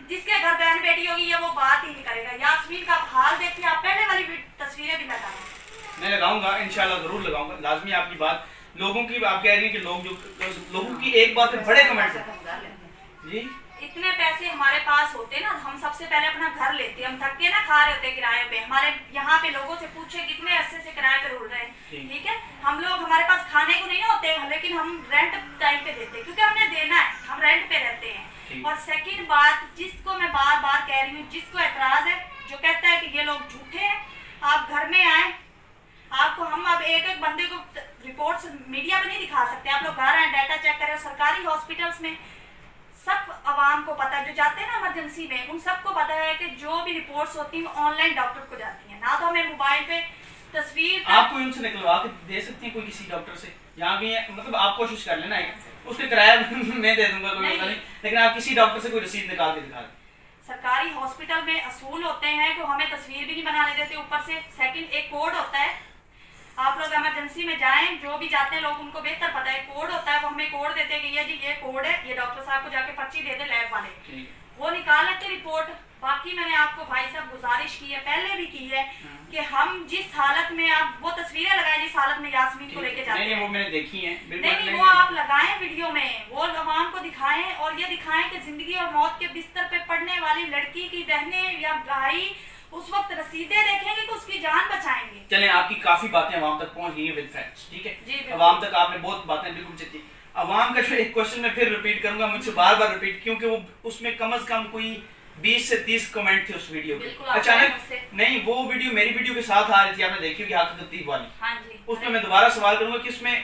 जिसके घर बहन बेटी होगी ये वो बात ही नहीं करेगा। यास्मीन का हाल देखिए, आप पहले वाली तस्वीरें भी लगाएं। मैं लगाऊंगा, इंशाल्लाह जरूर लगाऊंगा, लाजमी। आपकी बात लोगों की, आप कह रही हैं कि लोगों की एक बात पे बड़े कमेंट जी। इतने पैसे हमारे पास होते ना, हम सबसे पहले अपना घर लेते, हम थक के ना खा रहे होते किराए पे, हमारे यहाँ पे लोगों से पूछे कितने अरसे से किराए पे रुल रहे हैं। ठीक है, हम लोग, हमारे पास खाने को नहीं होते लेकिन हम रेंट टाइम पे देते क्योंकि हमने देना है, हम रेंट पे रहते हैं। और सेकंड बात, जिसको मैं बार बार कह रही हूँ, जिसको एतराज है, जो कहता है कि ये लोग झूठे हैं, आप घर में आए, आपको हम अब एक एक बंदे को रिपोर्ट्स मीडिया पे नहीं दिखा सकते, आप लोग घर आए, डाटा चेक करें। सरकारी हॉस्पिटल्स में सब आवाम को पता है, जो जाते हैं ना इमरजेंसी में, उन सबको पता है कि जो भी रिपोर्ट्स होती हैं ऑनलाइन डॉक्टर को जाती हैं, ना तो हमें मोबाइल पे तस्वीर। आप कोई उनसे निकलवा के दे सकती हैं कोई किसी डॉक्टर से, यहाँ भी है, मतलब आप कोशिश कर लेना, उसके किराया मैं दे दूंगा, कोई मसला नहीं, लेकिन आप किसी डॉक्टर से कोई रसीद निकाल के दिखा दें। सरकारी हॉस्पिटल में असूल होते हैं कि हमें तस्वीर भी नहीं बनाने देते ऊपर से। सेकंड एक कोड होता है, आप लोग इमरजेंसी में जाएं, जो भी जाते हैं लोग उनको बेहतर पता है, कोड होता है, वो हमें कोड देते हैं कि ये जी ये कोड है, ये डॉक्टर साहब को जाके पर्ची दे दे लैब वाले, वो निकाल लेते रिपोर्ट। बाकी मैंने आपको भाई साहब गुजारिश की है, पहले भी की है कि हम जिस हालत में, आप वो तस्वीरें लगाएं जिस हालत में यास्मीन को लेके जाते हैं, वो मैंने देखी है, नहीं वो आप लगाएं वीडियो में, वो आवाम को दिखाएं और ये दिखाएं कि जिंदगी और मौत के बिस्तर पे पड़ने वाली लड़की की बहनें या भाई उस वक्त रसीदें देखेंगे तो उसकी जान बचाएंगे। चलें, आपकी काफी बातें आवाम तक पहुंच गई है विद फैक्ट्स, ठीक है, आवाम तक आपने बहुत बातें बिल्कुल चली। आवाम का जो एक क्वेश्चन मैं फिर रिपीट करूंगा, मुझसे बार बार रिपीट, क्योंकि वो उसमें कम से कम कोई 20 से 30 कमेंट थे उस वीडियो पे। अचानक नहीं, वो वीडियो मेरी वीडियो के साथ आ रही थी, आपने देखी होगी हक ततीब वाली। हाँ जी, उसमें मैं दोबारा सवाल करूंगा कि उसमें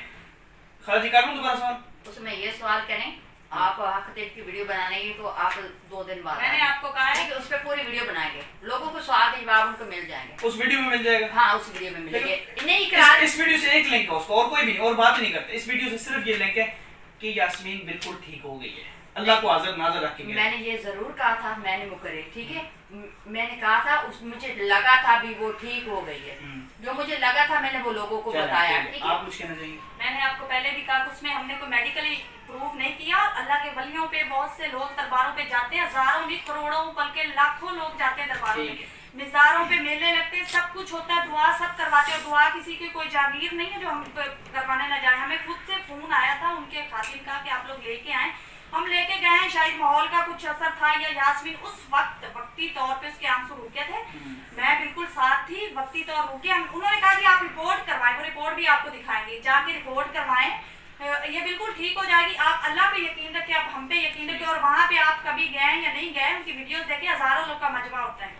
खाला जी कर लूं दोबारा सवाल? उसमें ये सवाल करें, आप हक ततीब की वीडियो बनाने की तो आप 2 दिन बाद मैंने आपको कहा है कि उस पर पूरी वीडियो बनाएंगे, लोगों को सवाल के जवाब उनको मिल जाएंगे, उस वीडियो में मिल जाएगा। हाँ उस वीडियो में मिलेंगे। नहीं इकरार, इस वीडियो से एक लिंक है उसको, और कोई भी नहीं, और बात नहीं करते, इस वीडियो से सिर्फ ये लिंक है कि यास्मीन बिल्कुल ठीक हो गई है, अल्लाह को हाजिर नाज़र रखेंगे। मैंने ये जरूर कहा था, मैंने मुकर्रर, ठीक है, मैंने कहा था, उस मुझे लगा था भी वो ठीक हो गई है, जो मुझे लगा था मैंने वो लोगों को बताया। ठीक है, आप कुछ कहना चाहिए? मैंने आपको पहले भी कहा, उसमें हमने कोई मेडिकली प्रूफ नहीं किया। अल्लाह के वलियों पे बहुत से लोग दरबारों पे जाते हैं, हजारों नहीं करोड़ों बल्कि लाखों लोग जाते हैं दरबारों पे, मिज़ारों पे मेले लगते हैं, सब कुछ होता है, दुआ सब करवाते हैं। दुआ किसी की कोई जागीर नहीं है जो हम करवाने ना जाए। हमें खुद से फोन आया था उनके खातिन का कि आप लोग लेके आए, हम लेके गए हैं। शायद माहौल का कुछ असर था या यास्मीन उस वक्त वक्ती तौर पे उसके आंसू रुके थे, मैं बिल्कुल साथ थी, वक्ती तौर रुके। उन्होंने कहा कि आप रिपोर्ट करवाएं, वो रिपोर्ट भी आपको दिखाएंगे, जाके रिपोर्ट करवाएं, ये बिल्कुल ठीक हो जाएगी। आप अल्लाह पे यकीन रखें, आप हम पे यकीन रखें, और वहाँ पे आप कभी गए या नहीं गए, उनकी वीडियोस देखें, हजारों लोग का मजमा होता है,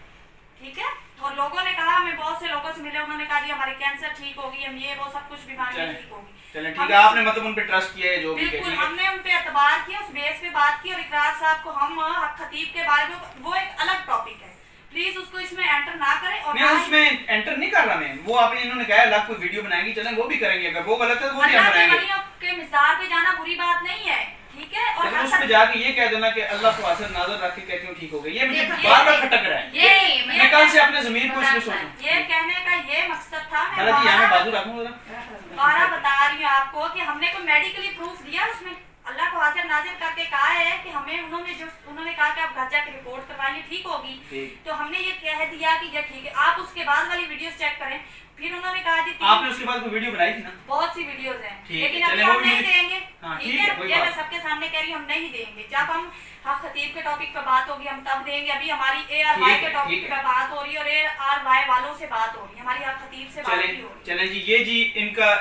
ठीक है। और लोगों ने कहा, हमें बहुत से लोगों से मिले, उन्होंने कहा जी हमारे कैंसर ठीक होगी, हम ये वो सब कुछ बीमारियां ठीक होगी। चलें ठीक है, आपने मतलब उन पे ट्रस्ट किया है जो भी बिल्कुल, हमने उन पे एतबार किया, उस बेस पे बात की। और इकरार साहब को हम खतीब के बारे में, वो एक अलग टॉपिक है, प्लीज उसको इसमें एंटर ना करें। और मैं उसमें एंटर नहीं कर रहा, मैं वो आपने इन्होंने कहा अलग कोई वीडियो बनाएंगे, चलें वो भी करेंगे, अगर वो गलत है वो भी हम बनाएंगे। के मिज़ार पे जाना बुरी बात नहीं है, ठीक है। और उस पे जाके ये कह देना कि अल्लाह को असर नाजर रख के कहती हूँ ठीक हो गई, ये मुझे बार बार खटक रहा है। मैं कल से अपने ज़मीर को इसमें सोचूं। ये कहने का ये मकसद था, खाला जी यहाँ बाजू रखूं जरा, बारह बता रही हूँ आपको कि हमने कोई मेडिकली प्रूफ दिया उसमें, अल्लाह को हाजिर नाजिर करके कहा है कि हमें उन्होंने कहा कि आप घर जाके रिपोर्ट करवाइए, ठीक होगी, तो हमने ये कह दिया कि ये ठीक है। आप उसके बाद वाली वीडियोस चेक करें, फिर उन्होंने कहा जी आपने उसके बाद कोई वीडियो बनाई थी ना, बहुत सी वीडियोस हैं, लेकिन चले अभी वो हम नहीं देंगे, हाँ, ठीक है। ये मैं सबके सामने कह रही हूँ, हम नहीं देंगे। जब हम खतीब के टॉपिक पे बात होगी हम तब देंगे। अभी हमारी ARY के टॉपिक पे बात हो रही है और ARY वालों से बात हो रही है, हमारी खतीब से बात नहीं हो रही। चलें जी, ये जी इनका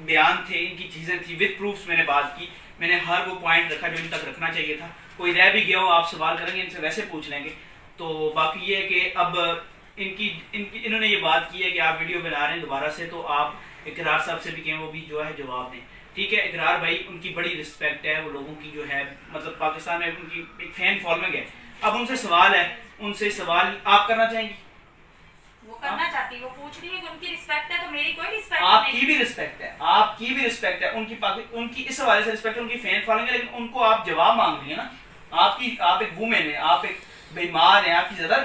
बयान थे, इनकी चीजें थी, विद प्रूफ्स मैंने बात की, मैंने हर वो पॉइंट रखा जो इन तक रखना चाहिए था। कोई रह भी गया हो आप सवाल करेंगे, इनसे वैसे पूछ लेंगे। तो बाकी ये है कि अब इन्होंने ये बात की है कि आप वीडियो बना रहे हैं दोबारा से, तो आप इकरार साहब से भी कहें, वो भी जो है जवाब दें, ठीक है। इकरार भाई उनकी बड़ी रिस्पेक्ट है, वो लोगों की जो है मतलब पाकिस्तान में उनकी एक फैन फॉलोइंग है। अब उनसे सवाल है, उनसे सवाल आप करना चाहेंगी? वो करना चाहती है, वो पूछ रही है कि उनकी रिस्पेक्ट है, तो मेरी कोई रिस्पेक्ट नहीं। आपकी भी रिस्पेक्ट है, आपकी भी रिस्पेक्ट है, उनकी इस हवाले से रिस्पेक्ट है, उनकी फैन फॉलोइंग है, लेकिन उनको आप जवाब मांग रही है ना। आप एक वुमेन है, आप एक बीमार है, आपकी ज्यादा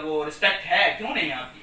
वो रिस्पेक्ट है, क्यों नहीं है आपकी?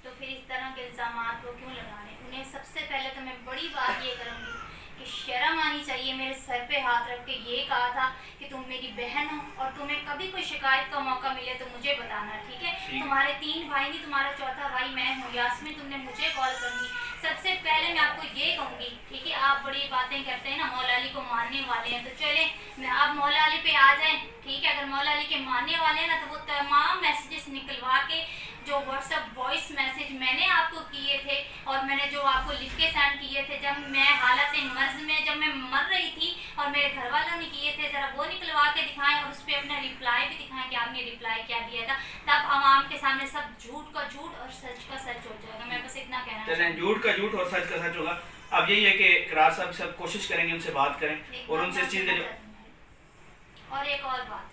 तो फिर इस तरह के इल्जामात को क्यों लगा रहे हैं? उन्हें सबसे पहले तो मैं बड़ी बात ये करूँगी कि शर्म आनी चाहिए। मेरे सर पे हाथ रख के ये कहा था कि तुम मेरी बहन हो और तुम्हें कभी कोई शिकायत का मौका मिले तो मुझे बताना, ठीक है। तुम्हारे 3 भाई नहीं, तुम्हारा चौथा भाई मैं हूँ, यास्मीन, तुमने मुझे कॉल करनी। सबसे पहले मैं आपको ये कहूँगी, ठीक है, आप बड़ी बातें करते हैं ना, मौला अली को मानने वाले हैं, तो चले आप मौला अली पे आ जाएं, ठीक है। अगर मौला अली के मानने वाले हैं ना, तो वो तमाम मैसेजेस निकलवा के जो व्हाट्सएप वॉइस मैसेज मैंने आपको किए थे और मैंने जो आपको लिख के सेंड किए थे जब मैं हालत मर्ज में, जब मैं मर रही थी, और मेरे घर वालों ने किए थे, जरा वो निकलवा के दिखाएं और उस पर अपना रिप्लाई भी दिखाएं कि आपने रिप्लाई क्या दिया था। तब आवाम के सामने सब झूठ का झूठ और सच का सच हो जाएगा। मैं बस इतना कहना चाहती हूं। झूठ का झूठ और सच का सच होगा। अब यही है कि इकरार साहब सब कोशिश करेंगे, उनसे बात करें और उनसे इस चीज के। और एक और बात,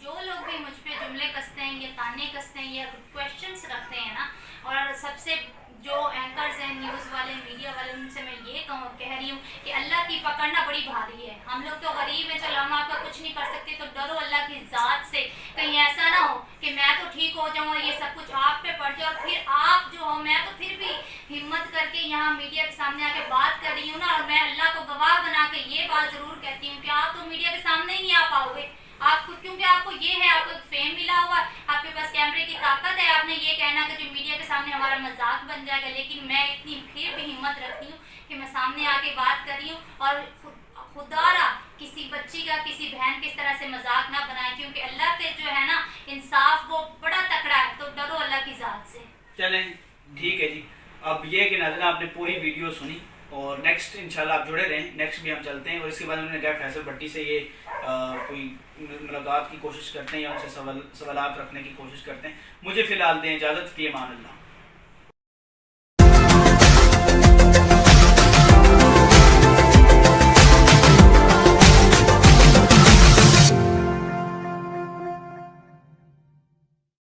जो लोग भी मुझ पे जुमले कसते हैं या ताने कसते हैं या क्वेश्चंस रखते हैं ना, और सबसे जो एंकर्स हैं, न्यूज़ वाले, मीडिया वाले, उनसे मैं ये कह रही हूँ कि अल्लाह की पकड़ना बड़ी भारी है। हम लोग तो गरीब हैं, चलो हम आपका कुछ नहीं कर सकते, तो डरो अल्लाह की ज़ात से। कहीं ऐसा ना हो कि मैं तो ठीक हो जाऊँ और ये सब कुछ आप पे पड़ जाए, और फिर आप जो हो, मैं तो फिर भी हिम्मत करके यहाँ मीडिया के सामने आके बात कर रही हूँ ना, और मैं अल्लाह को गवाह बना के ये बात ज़रूर कहती हूँ कि आप तो मीडिया के सामने ही नहीं आ पाओगे। आपको, क्योंकि आपको ये है, आपको एक फेम मिला हुआ, आपके पास कैमरे की ताकत है, आपने ये कहना कि जो मीडिया के सामने हमारा मजाक बन जाएगा। लेकिन मैं इतनी फिर भी हिम्मत रखती हूँ कि मैं सामने आके बात कर रही हूँ, और खुदारा किसी बच्ची का, किसी बहन की इस तरह से मजाक ना बनाए, क्योंकि अल्लाह के जो है ना इंसाफ वो बड़ा तकड़ा है, तो डरो अल्लाह की जात से। चलें ठीक है जी। अब ये कि नाज़रीन आपने पूरी वीडियो सुनी, और नेक्स्ट इंशाल्लाह आप जुड़े रहें, नेक्स्ट भी हम चलते हैं। और इसके बाद उन्होंने कहा फैसल भट्टी से ये कोई मुलाकात की कोशिश करते हैं या उनसे सवालात रखने की कोशिश करते हैं। मुझे फ़िलहाल दें इजाज़त, फ़ी अमान अल्लाह।